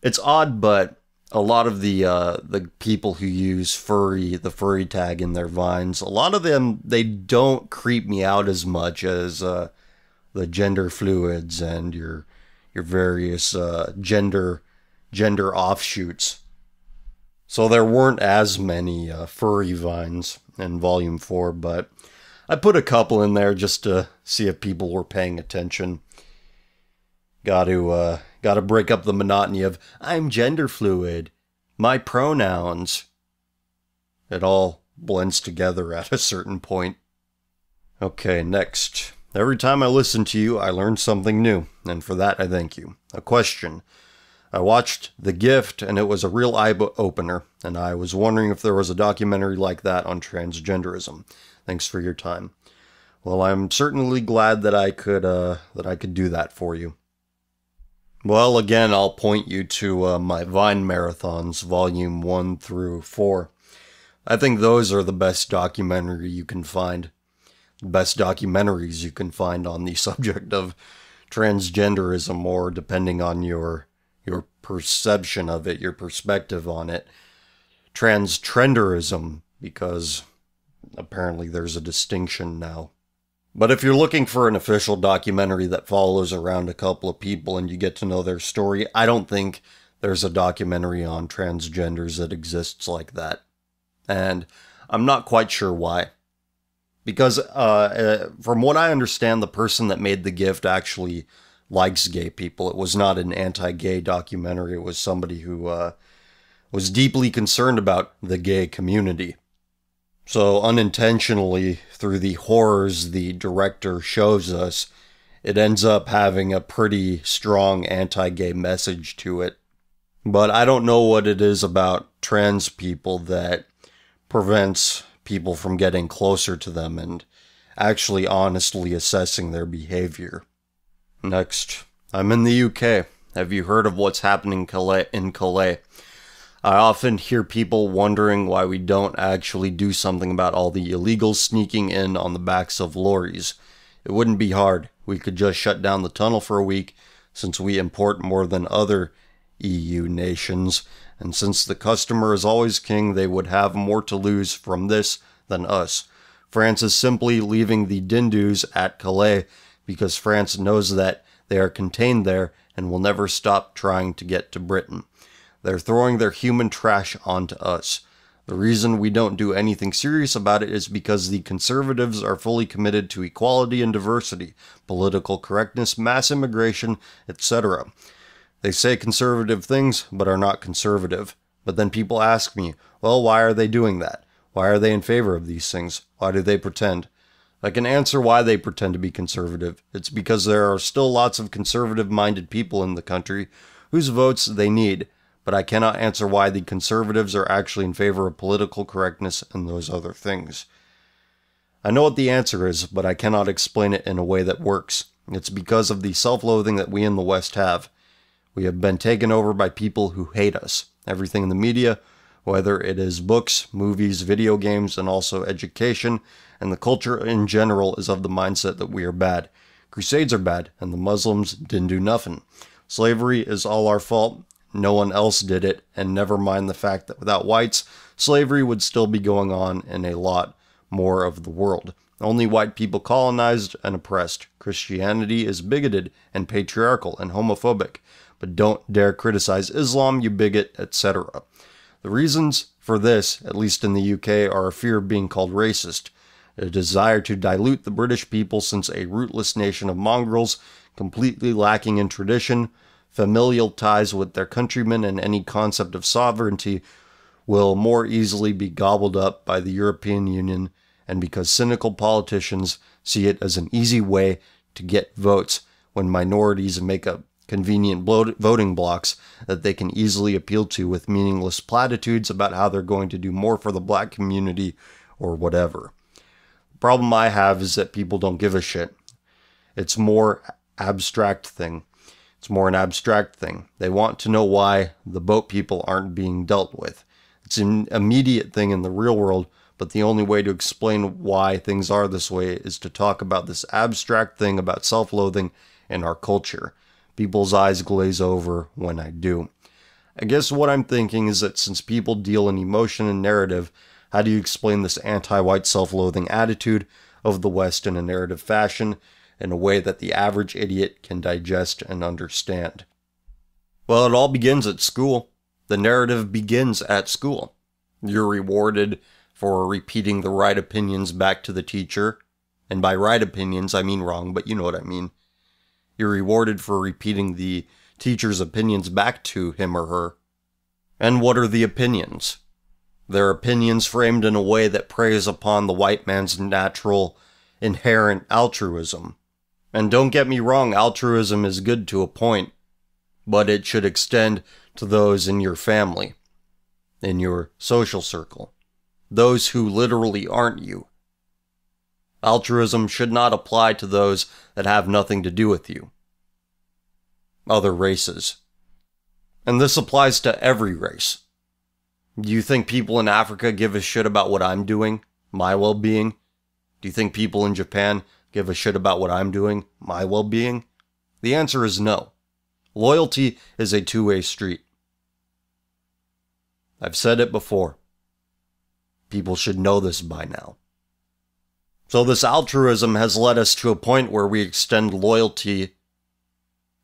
It's odd, but a lot of the people who use the furry tag in their vines, a lot of them, they don't creep me out as much as the gender fluids and your various gender offshoots. So there weren't as many furry vines in Volume 4, but I put a couple in there just to see if people were paying attention. Got to break up the monotony of, I'm gender fluid, my pronouns. It all blends together at a certain point. Okay, next. Every time I listen to you, I learn something new, and for that I thank you. A question. I watched The Gift, and it was a real eye-opener, and I was wondering if there was a documentary like that on transgenderism. Thanks for your time. Well, I'm certainly glad that I could do that for you. Well, again, I'll point you to my Vine Marathons, Volume 1 through 4. I think those are the best documentary you can find. The best documentaries you can find on the subject of transgenderism, or depending on your perception of it, your perspective on it, transtrenderism, because apparently there's a distinction now. But if you're looking for an official documentary that follows around a couple of people and you get to know their story, I don't think there's a documentary on transgenders that exists like that. And I'm not quite sure why. Because from what I understand, the person that made The Gift actually likes gay people. It was not an anti-gay documentary. It was somebody who was deeply concerned about the gay community. So unintentionally, through the horrors the director shows us, it ends up having a pretty strong anti-gay message to it. But I don't know what it is about trans people that prevents people from getting closer to them and actually honestly assessing their behavior. Next, I'm in the UK. Have you heard of what's happening in Calais? I often hear people wondering why we don't actually do something about all the illegals sneaking in on the backs of lorries. It wouldn't be hard. We could just shut down the tunnel for a week, since we import more than other EU nations, and since the customer is always king, they would have more to lose from this than us. France is simply leaving the Dindus at Calais because France knows that they are contained there and will never stop trying to get to Britain. They're throwing their human trash onto us. The reason we don't do anything serious about it is because the conservatives are fully committed to equality and diversity, political correctness, mass immigration, etc. They say conservative things, but are not conservative. But then people ask me, well, why are they doing that? Why are they in favor of these things? Why do they pretend? I can answer why they pretend to be conservative. It's because there are still lots of conservative-minded people in the country whose votes they need. But I cannot answer why the conservatives are actually in favor of political correctness and those other things. I know what the answer is, but I cannot explain it in a way that works. It's because of the self-loathing that we in the West have. We have been taken over by people who hate us. Everything in the media, whether it is books, movies, video games, and also education, and the culture in general is of the mindset that we are bad. Crusades are bad, and the Muslims didn't do nothing. Slavery is all our fault. No one else did it, and never mind the fact that without whites, slavery would still be going on in a lot more of the world. Only white people colonized and oppressed. Christianity is bigoted and patriarchal and homophobic. But don't dare criticize Islam, you bigot, etc. The reasons for this, at least in the UK, are a fear of being called racist, a desire to dilute the British people since a rootless nation of mongrels, completely lacking in tradition, familial ties with their countrymen, and any concept of sovereignty, will more easily be gobbled up by the European Union, and because cynical politicians see it as an easy way to get votes when minorities make up convenient voting blocks that they can easily appeal to with meaningless platitudes about how they're going to do more for the black community or whatever. The problem I have is that people don't give a shit. It's more abstract thing. It's more an abstract thing. They want to know why the boat people aren't being dealt with. It's an immediate thing in the real world, but the only way to explain why things are this way is to talk about this abstract thing about self-loathing in our culture. People's eyes glaze over when I do. I guess what I'm thinking is that since people deal in emotion and narrative, how do you explain this anti-white self-loathing attitude of the West in a narrative fashion, in a way that the average idiot can digest and understand? Well, it all begins at school. The narrative begins at school. You're rewarded for repeating the right opinions back to the teacher. And by right opinions, I mean wrong, but you know what I mean. You're rewarded for repeating the teacher's opinions back to him or her. And what are the opinions? They're opinions framed in a way that preys upon the white man's natural, inherent altruism. And don't get me wrong, altruism is good to a point, but it should extend to those in your family, in your social circle, those who literally aren't you. Altruism should not apply to those that have nothing to do with you. Other races. And this applies to every race. Do you think people in Africa give a shit about what I'm doing? My well-being? Do you think people in Japan give a shit about what I'm doing? My well-being? The answer is no. Loyalty is a two-way street. I've said it before. People should know this by now. So this altruism has led us to a point where we extend loyalty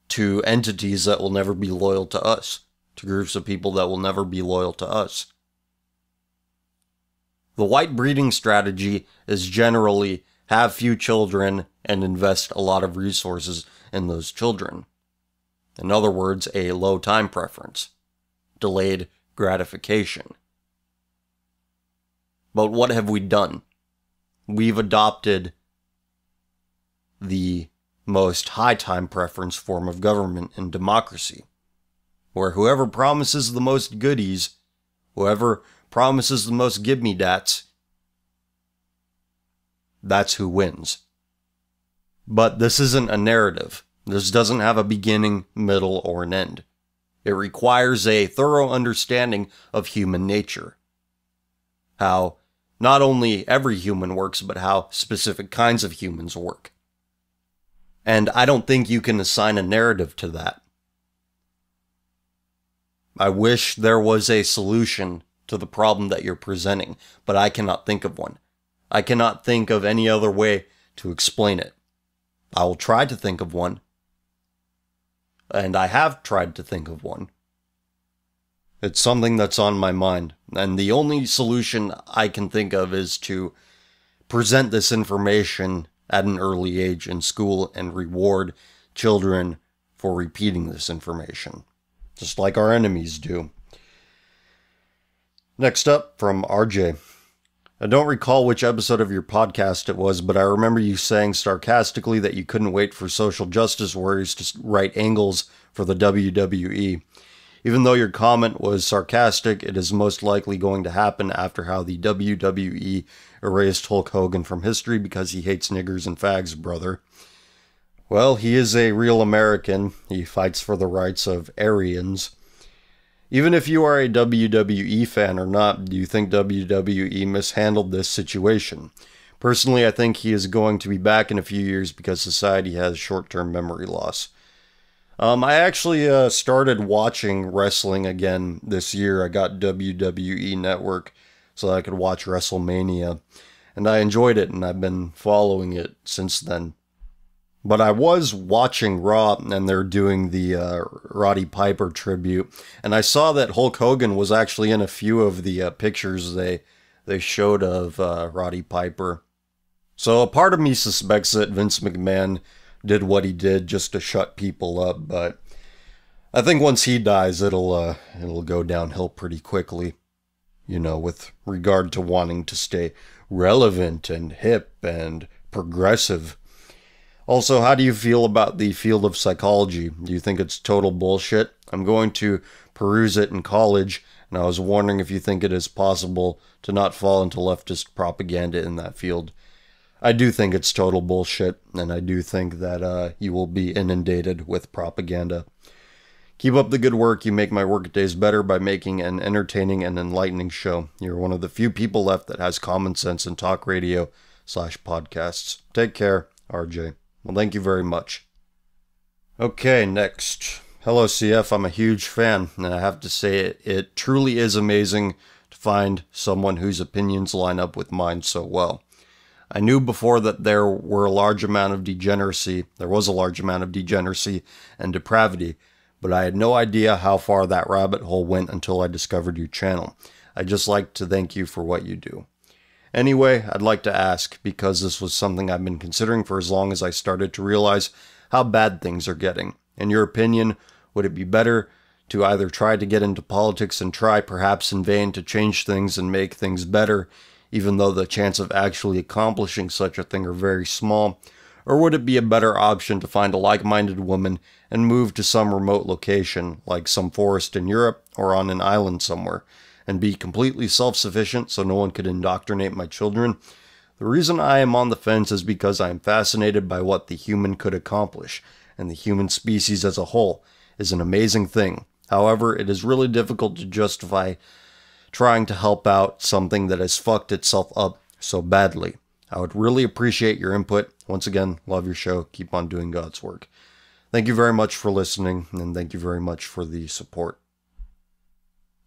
to entities that will never be loyal to us, to groups of people that will never be loyal to us. The white breeding strategy is generally have few children and invest a lot of resources in those children. In other words, a low time preference, delayed gratification. But what have we done? We've adopted the most high time preference form of government in democracy, where whoever promises the most goodies, whoever promises the most give-me-dats, that's who wins. But this isn't a narrative. This doesn't have a beginning, middle, or an end. It requires a thorough understanding of human nature. How not only every human works, but how specific kinds of humans work. And I don't think you can assign a narrative to that. I wish there was a solution to the problem that you're presenting, but I cannot think of one. I cannot think of any other way to explain it. I will try to think of one. And I have tried to think of one. It's something that's on my mind, and the only solution I can think of is to present this information at an early age in school and reward children for repeating this information, just like our enemies do. Next up, from RJ. I don't recall which episode of your podcast it was, but I remember you saying sarcastically that you couldn't wait for social justice warriors to write angles for the WWE. Even though your comment was sarcastic, it is most likely going to happen after how the WWE erased Hulk Hogan from history because he hates niggers and fags, brother. Well, he is a real American. He fights for the rights of Aryans. Even if you are a WWE fan or not, do you think WWE mishandled this situation? Personally, I think he is going to be back in a few years because society has short-term memory loss. I actually started watching wrestling again this year. I got WWE Network so that I could watch WrestleMania, and I enjoyed it, and I've been following it since then. But I was watching Raw, and they're doing the Roddy Piper tribute, and I saw that Hulk Hogan was actually in a few of the pictures they showed of Roddy Piper. So a part of me suspects that Vince McMahon did what he did just to shut people up, but I think once he dies, it'll go downhill pretty quickly. You know, with regard to wanting to stay relevant and hip and progressive. Also, how do you feel about the field of psychology? Do you think it's total bullshit? I'm going to peruse it in college, and I was wondering if you think it is possible to not fall into leftist propaganda in that field. I do think it's total bullshit, and I do think that you will be inundated with propaganda. Keep up the good work. You make my workdays better by making an entertaining and enlightening show. You're one of the few people left that has common sense in talk radio/podcasts. Take care, RJ. Well, thank you very much. Okay, next. Hello, CF. I'm a huge fan, and I have to say it truly is amazing to find someone whose opinions line up with mine so well. I knew before that there was a large amount of degeneracy and depravity, but I had no idea how far that rabbit hole went until I discovered your channel. I'd just like to thank you for what you do. Anyway, I'd like to ask, because this was something I've been considering for as long as I started to realize how bad things are getting. In your opinion, would it be better to either try to get into politics and try, perhaps in vain, to change things and make things better, even though the chance of actually accomplishing such a thing are very small? Or would it be a better option to find a like-minded woman and move to some remote location, like some forest in Europe or on an island somewhere, and be completely self-sufficient so no one could indoctrinate my children? The reason I am on the fence is because I am fascinated by what the human could accomplish, and the human species as a whole is an amazing thing. However, it is really difficult to justify trying to help out something that has fucked itself up so badly. I would really appreciate your input. Once again, love your show. Keep on doing God's work. Thank you very much for listening, and thank you very much for the support.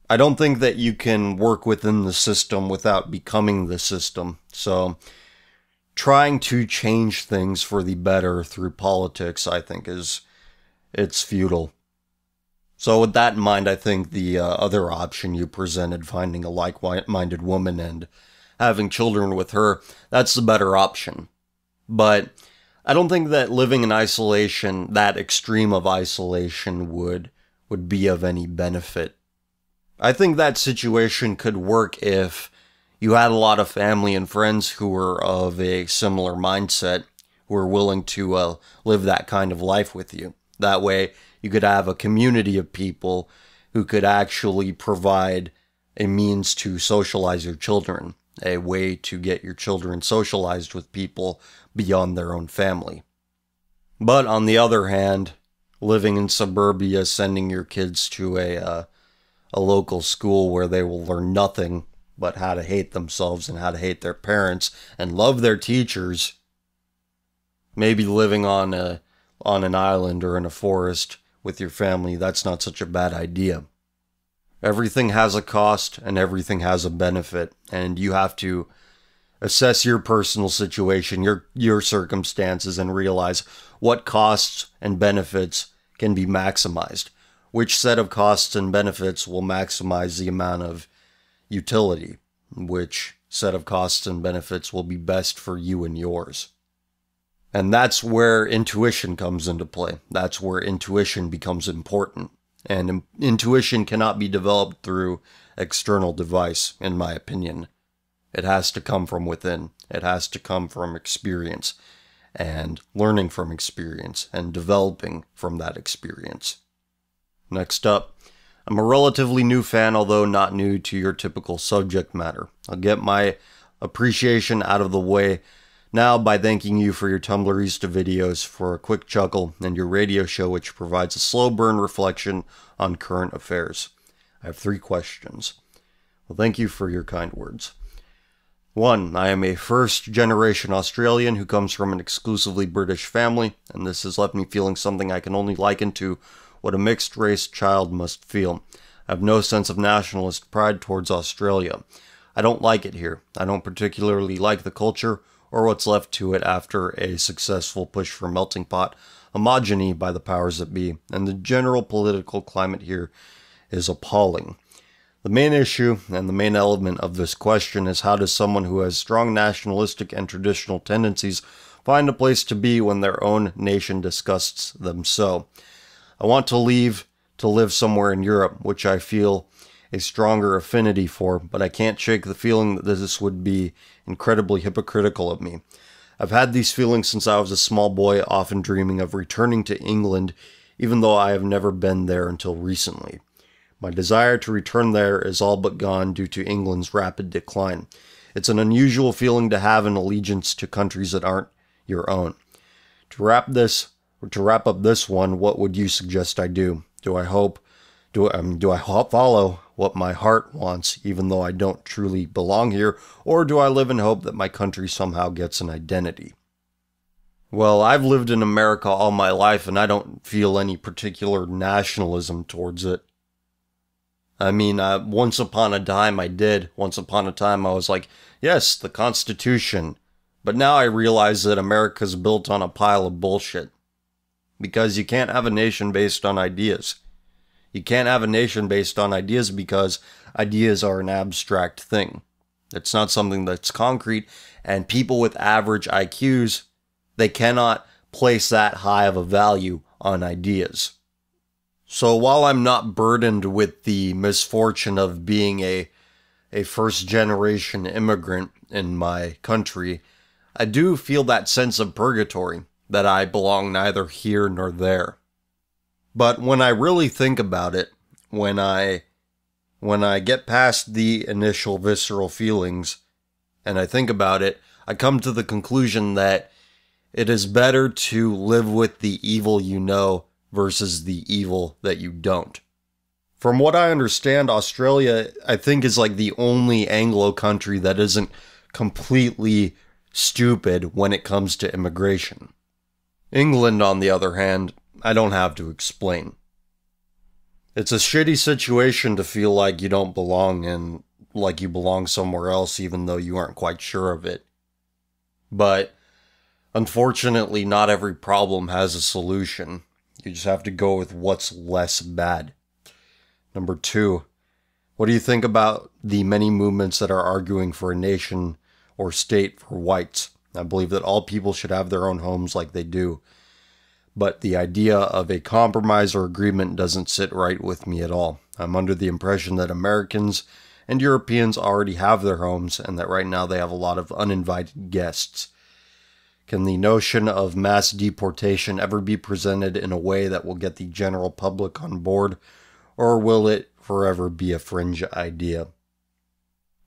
I don't think that you can work within the system without becoming the system. So trying to change things for the better through politics, I think, it's futile. So with that in mind, I think the other option you presented, finding a like-minded woman and having children with her, that's the better option. But I don't think that living in isolation, that extreme of isolation, would be of any benefit. I think that situation could work if you had a lot of family and friends who were of a similar mindset, who were willing to live that kind of life with you. That way, you could have a community of people who could actually provide a means to socialize your children, a way to get your children socialized with people beyond their own family. But on the other hand, living in suburbia, sending your kids to a local school where they will learn nothing but how to hate themselves and how to hate their parents and love their teachers, maybe living on an island or in a forest with your family, that's not such a bad idea. Everything has a cost and everything has a benefit, and you have to assess your personal situation, your circumstances, and realize what costs and benefits can be maximized. Which set of costs and benefits will maximize the amount of utility? Which set of costs and benefits will be best for you and yours? And that's where intuition comes into play. That's where intuition becomes important. And intuition cannot be developed through external device, in my opinion. It has to come from within. It has to come from experience, and learning from experience, and developing from that experience. Next up, I'm a relatively new fan, although not new to your typical subject matter. I'll get my appreciation out of the way now by thanking you for your Tumblrista videos, for a quick chuckle, and your radio show which provides a slow burn reflection on current affairs. I have 3 questions. Well, thank you for your kind words. 1. I am a first-generation Australian who comes from an exclusively British family, and this has left me feeling something I can only liken to what a mixed-race child must feel. I have no sense of nationalist pride towards Australia. I don't like it here. I don't particularly like the culture or what's left to it after a successful push for melting pot homogeny by the powers that be, and the general political climate here is appalling. The main issue and the main element of this question is, how does someone who has strong nationalistic and traditional tendencies find a place to be when their own nation disgusts them so? I want to leave to live somewhere in Europe, which I feel a stronger affinity for, but I can't shake the feeling that this would be incredibly hypocritical of me. I've had these feelings since I was a small boy, often dreaming of returning to England, even though I have never been there until recently. My desire to return there is all but gone due to England's rapid decline. It's an unusual feeling to have an allegiance to countries that aren't your own. To wrap up this one, what would you suggest I do? Do I follow what my heart wants, even though I don't truly belong here, or do I live in hope that my country somehow gets an identity? Well, I've lived in America all my life, and I don't feel any particular nationalism towards it. I mean, once upon a time I did. Once upon a time I was like, yes, the Constitution. But now I realize that America's built on a pile of bullshit. Because you can't have a nation based on ideas. You can't have a nation based on ideas because ideas are an abstract thing. It's not something that's concrete, and people with average IQs, they cannot place that high of a value on ideas. So while I'm not burdened with the misfortune of being a first-generation immigrant in my country, I do feel that sense of purgatory, that I belong neither here nor there. But when I really think about it, when I get past the initial visceral feelings and I think about it, I come to the conclusion that it is better to live with the evil you know versus the evil that you don't. From what I understand, Australia, I think, is like the only Anglo country that isn't completely stupid when it comes to immigration. England, on the other hand, I don't have to explain. It's a shitty situation to feel like you don't belong and like you belong somewhere else even though you aren't quite sure of it. But unfortunately, not every problem has a solution. You just have to go with what's less bad. Number 2, what do you think about the many movements that are arguing for a nation or state for whites? I believe that all people should have their own homes like they do. But the idea of a compromise or agreement doesn't sit right with me at all. I'm under the impression that Americans and Europeans already have their homes and that right now they have a lot of uninvited guests. Can the notion of mass deportation ever be presented in a way that will get the general public on board, or will it forever be a fringe idea?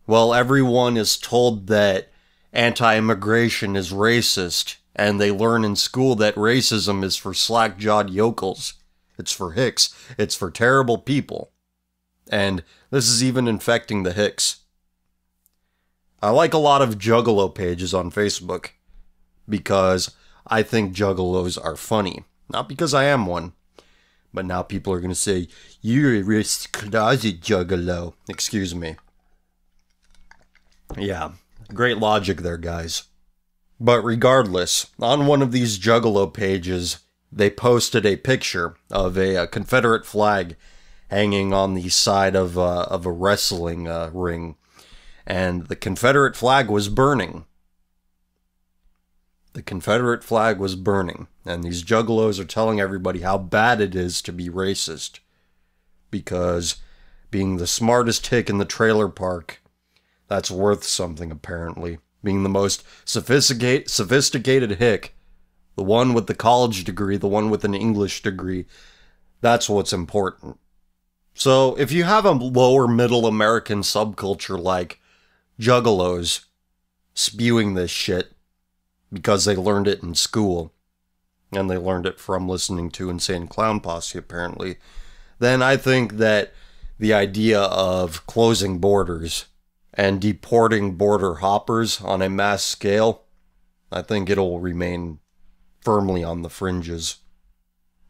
Well, everyone is told that anti-immigration is racist, and they learn in school that racism is for slack-jawed yokels. It's for hicks. It's for terrible people. And this is even infecting the hicks. I like a lot of juggalo pages on Facebook because I think juggalos are funny. Not because I am one. But now people are going to say, you're a closet juggalo. Excuse me. Yeah, great logic there, guys. But regardless, on one of these juggalo pages, they posted a picture of a Confederate flag hanging on the side of a wrestling ring. And the Confederate flag was burning. The Confederate flag was burning. And these juggalos are telling everybody how bad it is to be racist. Because being the smartest hick in the trailer park, that's worth something apparently. Being the most sophisticated hick, the one with the college degree, the one with an English degree, that's what's important. So if you have a lower middle American subculture like juggalos spewing this shit because they learned it in school, and they learned it from listening to Insane Clown Posse apparently, then I think that the idea of closing borders and deporting border hoppers on a mass scale, I think it'll remain firmly on the fringes.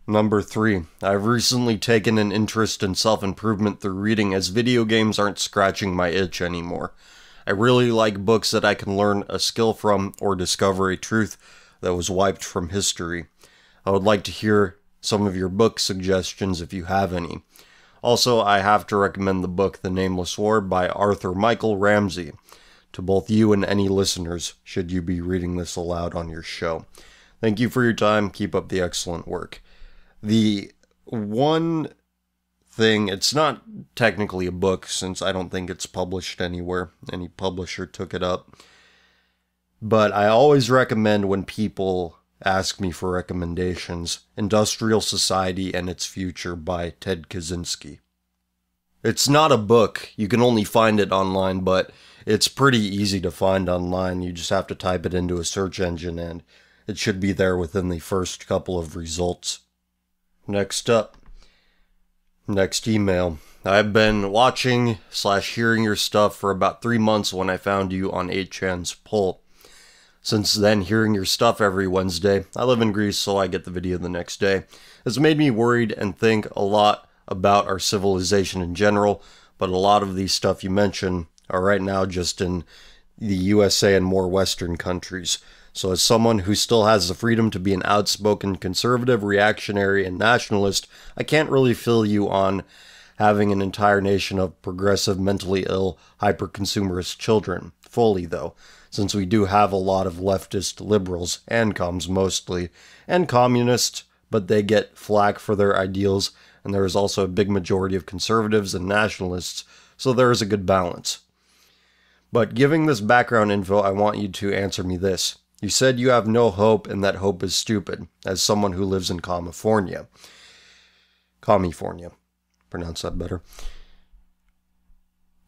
Number 3. I've recently taken an interest in self-improvement through reading, as video games aren't scratching my itch anymore. I really like books that I can learn a skill from or discover a truth that was wiped from history. I would like to hear some of your book suggestions if you have any. Also, I have to recommend the book The Nameless War by Arthur Michael Ramsey to both you and any listeners, should you be reading this aloud on your show. Thank you for your time. Keep up the excellent work. The one thing, it's not technically a book since I don't think it's published anywhere. Any publisher took it up. But I always recommend, when people ask me for recommendations, Industrial Society and Its Future by Ted Kaczynski. It's not a book. You can only find it online, but it's pretty easy to find online. You just have to type it into a search engine and it should be there within the first couple of results. Next up. Next email. I've been watching/hearing your stuff for about 3 months when I found you on 8chan's poll. Since then, hearing your stuff every Wednesday, I live in Greece so I get the video the next day, has made me worried and think a lot about our civilization in general, but a lot of these stuff you mention are right now just in the USA and more Western countries. So as someone who still has the freedom to be an outspoken conservative, reactionary, and nationalist, I can't really feel you on having an entire nation of progressive, mentally ill, hyper-consumerist children. Fully, though, since we do have a lot of leftist liberals, and comms mostly, and communists, but they get flack for their ideals, and there is also a big majority of conservatives and nationalists, so there is a good balance. But giving this background info, I want you to answer me this. You said you have no hope and that hope is stupid, as someone who lives in California. Pronounce that better.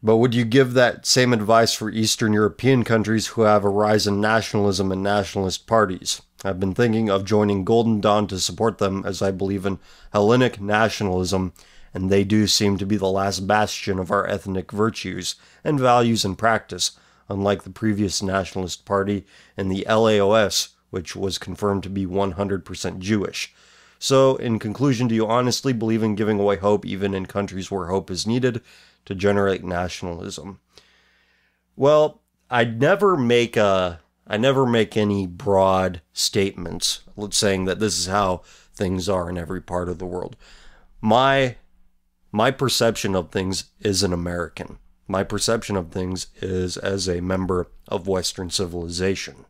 But would you give that same advice for Eastern European countries who have a rise in nationalism and nationalist parties? I've been thinking of joining Golden Dawn to support them, as I believe in Hellenic nationalism, and they do seem to be the last bastion of our ethnic virtues and values in practice, unlike the previous nationalist party and the LAOS, which was confirmed to be 100% Jewish. So, in conclusion, do you honestly believe in giving away hope even in countries where hope is needed to generate nationalism? Well, I never make any broad statements saying that this is how things are in every part of the world. My perception of things is an American. My perception of things is as a member of Western civilization.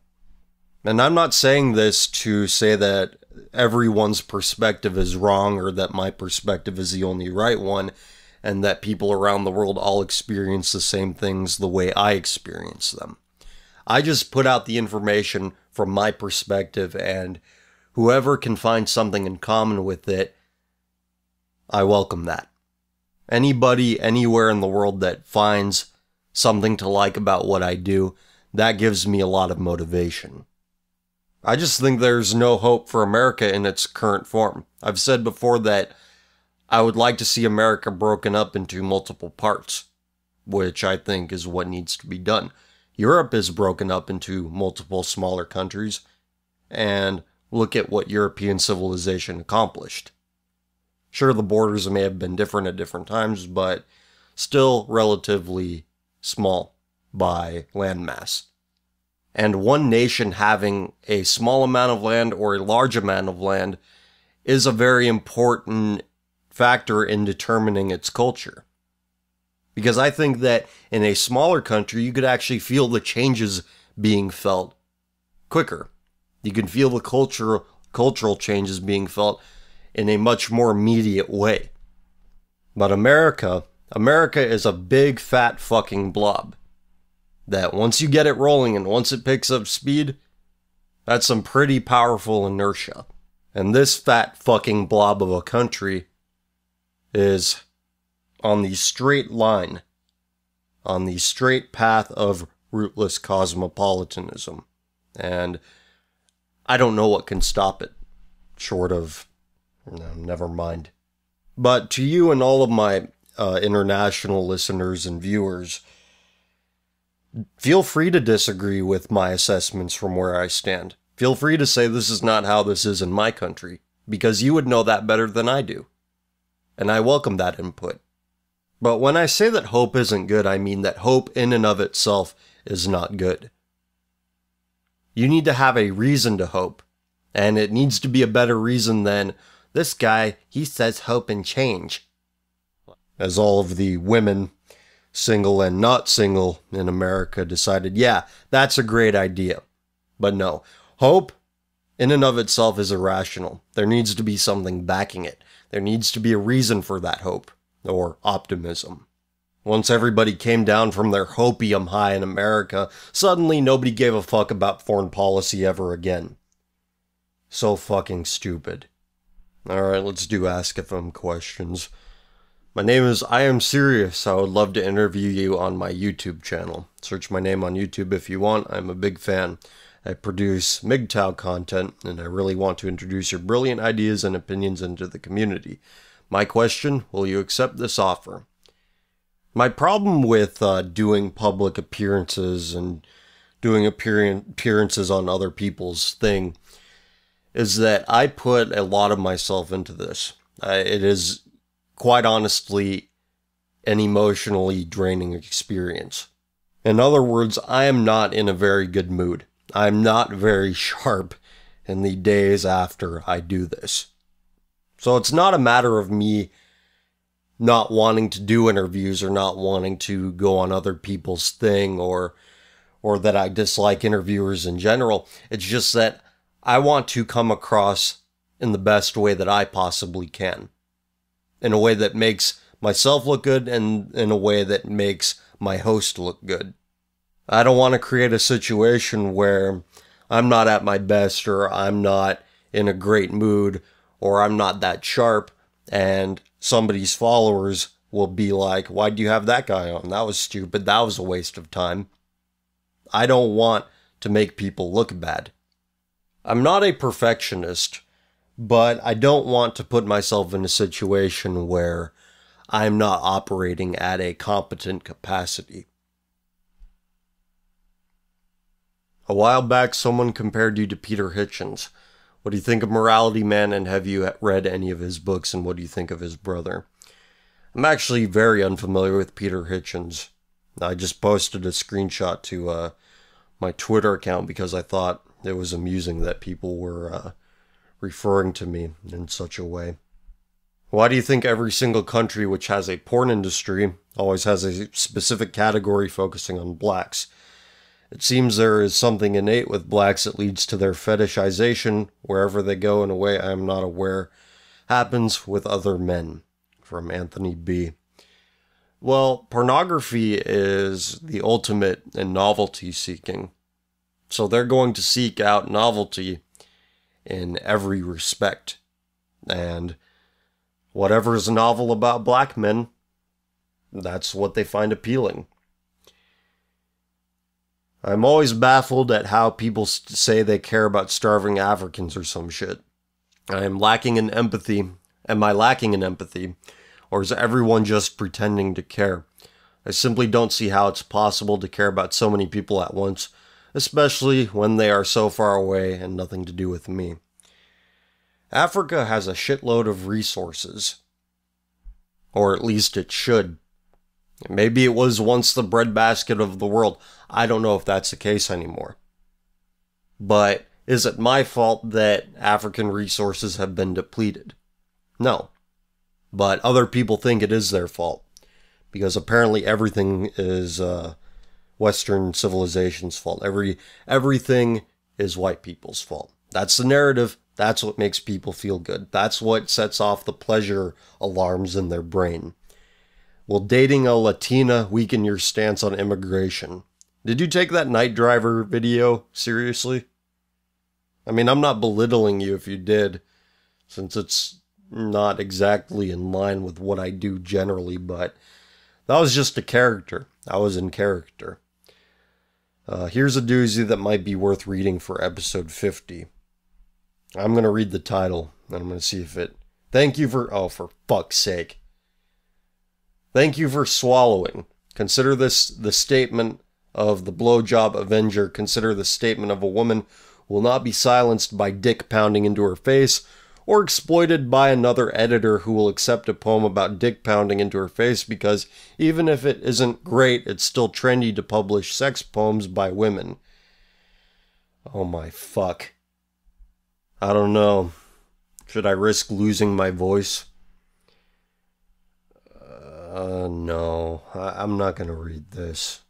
And I'm not saying this to say that everyone's perspective is wrong or that my perspective is the only right one and that people around the world all experience the same things the way I experience them. I just put out the information from my perspective, and whoever can find something in common with it, I welcome that. Anybody, anywhere in the world that finds something to like about what I do, that gives me a lot of motivation. I just think there's no hope for America in its current form. I've said before that I would like to see America broken up into multiple parts, which I think is what needs to be done. Europe is broken up into multiple smaller countries, and look at what European civilization accomplished. Sure, the borders may have been different at different times, but still relatively small by landmass. And one nation having a small amount of land or a large amount of land is a very important factor in determining its culture. Because I think that in a smaller country, you could actually feel the changes being felt quicker. You can feel the cultural changes being felt in a much more immediate way. But America is a big fat fucking blob that once you get it rolling and once it picks up speed, that's some pretty powerful inertia. And this fat fucking blob of a country is on the straight line, on the straight path of rootless cosmopolitanism. And I don't know what can stop it, short of, no, never mind. But to you and all of my international listeners and viewers, feel free to disagree with my assessments from where I stand. Feel free to say this is not how this is in my country, because you would know that better than I do. And I welcome that input. But when I say that hope isn't good, I mean that hope in and of itself is not good. You need to have a reason to hope, and it needs to be a better reason than, this guy, he says hope and change. As all of the women, single and not single in America, decided, yeah, that's a great idea. But no, hope in and of itself is irrational. There needs to be something backing it. There needs to be a reason for that hope, or optimism. Once everybody came down from their hopium high in America, suddenly nobody gave a fuck about foreign policy ever again. So fucking stupid. Alright, let's do Ask FM questions. My name is I Am Serious. I would love to interview you on my YouTube channel. Search my name on YouTube if you want. I'm a big fan. I produce MGTOW content, and I really want to introduce your brilliant ideas and opinions into the community. My question, will you accept this offer? My problem with doing public appearances and doing appearances on other people's thing is that I put a lot of myself into this. It is, quite honestly, an emotionally draining experience. In other words, I am not in a very good mood. I'm not very sharp in the days after I do this. So it's not a matter of me not wanting to do interviews or not wanting to go on other people's thing or that I dislike interviewers in general. It's just that I want to come across in the best way that I possibly can. In a way that makes myself look good and in a way that makes my host look good. I don't want to create a situation where I'm not at my best or I'm not in a great mood or I'm not that sharp and somebody's followers will be like, why'd you have that guy on? That was stupid. That was a waste of time. I don't want to make people look bad. I'm not a perfectionist, but I don't want to put myself in a situation where I'm not operating at a competent capacity. A while back, someone compared you to Peter Hitchens. What do you think of Morality Man, and have you read any of his books, and what do you think of his brother? I'm actually very unfamiliar with Peter Hitchens. I just posted a screenshot to my Twitter account because I thought it was amusing that people were referring to me in such a way. Why do you think every single country which has a porn industry always has a specific category focusing on blacks? It seems there is something innate with blacks that leads to their fetishization wherever they go in a way I am not aware happens with other men. From Anthony B. Well, pornography is the ultimate in novelty seeking. So they're going to seek out novelty in every respect. And whatever is novel about black men, that's what they find appealing. I'm always baffled at how people say they care about starving Africans or some shit. I am lacking in empathy. Am I lacking in empathy? Or is everyone just pretending to care? I simply don't see how it's possible to care about so many people at once, especially when they are so far away and nothing to do with me. Africa has a shitload of resources. Or at least it should. Maybe it was once the breadbasket of the world. I don't know if that's the case anymore. But is it my fault that African resources have been depleted? No. But other people think it is their fault. Because apparently everything is Western civilization's fault. Everything is white people's fault. That's the narrative. That's what makes people feel good. That's what sets off the pleasure alarms in their brain. Will dating a Latina weaken your stance on immigration? Did you take that Night Driver video seriously? I mean, I'm not belittling you if you did, since it's not exactly in line with what I do generally, but that was just a character. I was in character. Here's a doozy that might be worth reading for episode 50. I'm going to read the title, and I'm going to see if it... Thank you for... Oh, for fuck's sake. Thank you for swallowing. Consider this the statement of the blowjob avenger. Consider the statement of a woman who will not be silenced by dick pounding into her face, or exploited by another editor who will accept a poem about dick pounding into her face because even if it isn't great, it's still trendy to publish sex poems by women. Oh my fuck. I don't know. Should I risk losing my voice? No. I'm not gonna read this.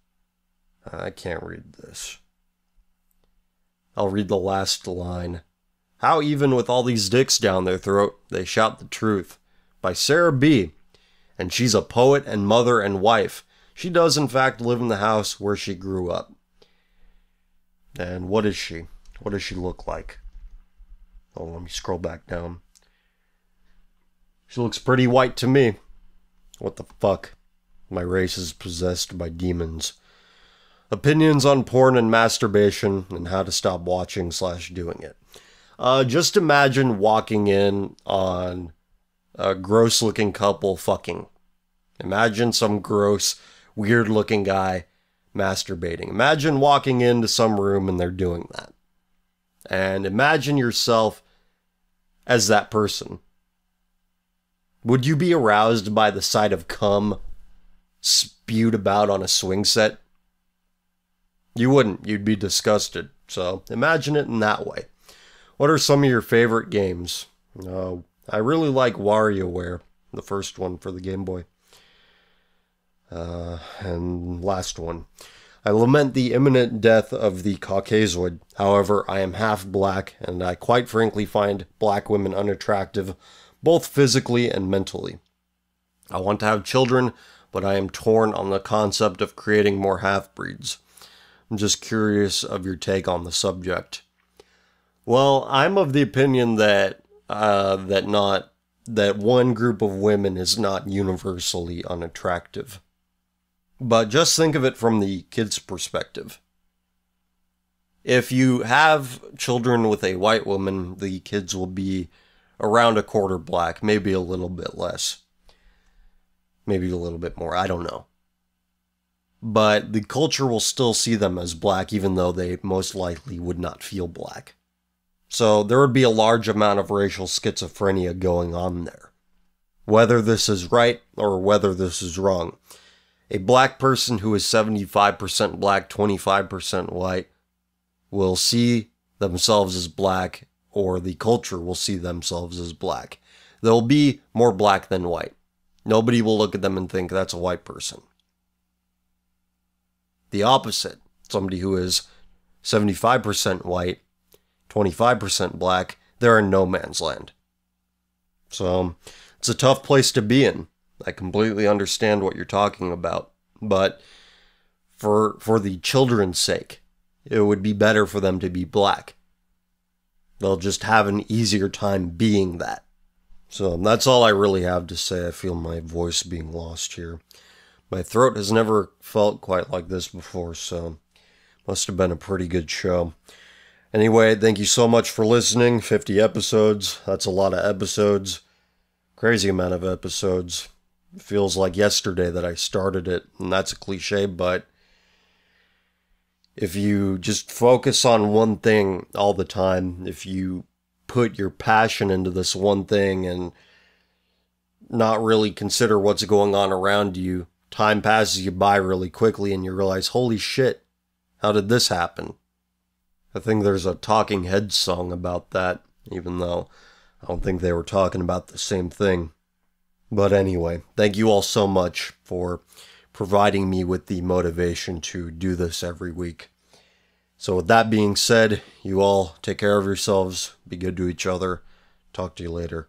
I can't read this. I'll read the last line. How even with all these dicks down their throat, they shout the truth. By Sarah B. And she's a poet and mother and wife. She does in fact live in the house where she grew up. And what is she? What does she look like? Oh, let me scroll back down. She looks pretty white to me. What the fuck? My race is possessed by demons. Opinions on porn and masturbation and how to stop watching/doing it. Just imagine walking in on a gross-looking couple fucking. Imagine some gross, weird-looking guy masturbating. Imagine walking into some room and they're doing that. And imagine yourself as that person. Would you be aroused by the sight of cum spewed about on a swing set? You wouldn't. You'd be disgusted. So imagine it in that way. What are some of your favorite games? I really like WarioWare, the first one for the Game Boy. And last one. I lament the imminent death of the Caucasoid. However, I am half black, and I quite frankly find black women unattractive, both physically and mentally. I want to have children, but I am torn on the concept of creating more half-breeds. I'm just curious of your take on the subject. Well, I'm of the opinion that that one group of women is not universally unattractive. But just think of it from the kid's perspective. If you have children with a white woman, the kids will be around a quarter black, maybe a little bit less. Maybe a little bit more, I don't know. But the culture will still see them as black, even though they most likely would not feel black. So there would be a large amount of racial schizophrenia going on there. Whether this is right or whether this is wrong. A black person who is 75% black, 25% white, will see themselves as black, or the culture will see themselves as black. They'll be more black than white. Nobody will look at them and think that's a white person. The opposite, somebody who is 75% white, 25% black, they're in no man's land. So, it's a tough place to be in. I completely understand what you're talking about. But for the children's sake, it would be better for them to be black. They'll just have an easier time being that. So that's all I really have to say. I feel my voice being lost here. My throat has never felt quite like this before, so must have been a pretty good show. Anyway, thank you so much for listening. 50 episodes. That's a lot of episodes. Crazy amount of episodes. It feels like yesterday that I started it, and that's a cliche, but if you just focus on one thing all the time, if you put your passion into this one thing and not really consider what's going on around you, time passes you by really quickly and you realize, holy shit, how did this happen? I think there's a Talking Heads song about that, even though I don't think they were talking about the same thing. But anyway, thank you all so much for providing me with the motivation to do this every week. So with that being said, you all take care of yourselves, be good to each other. Talk to you later.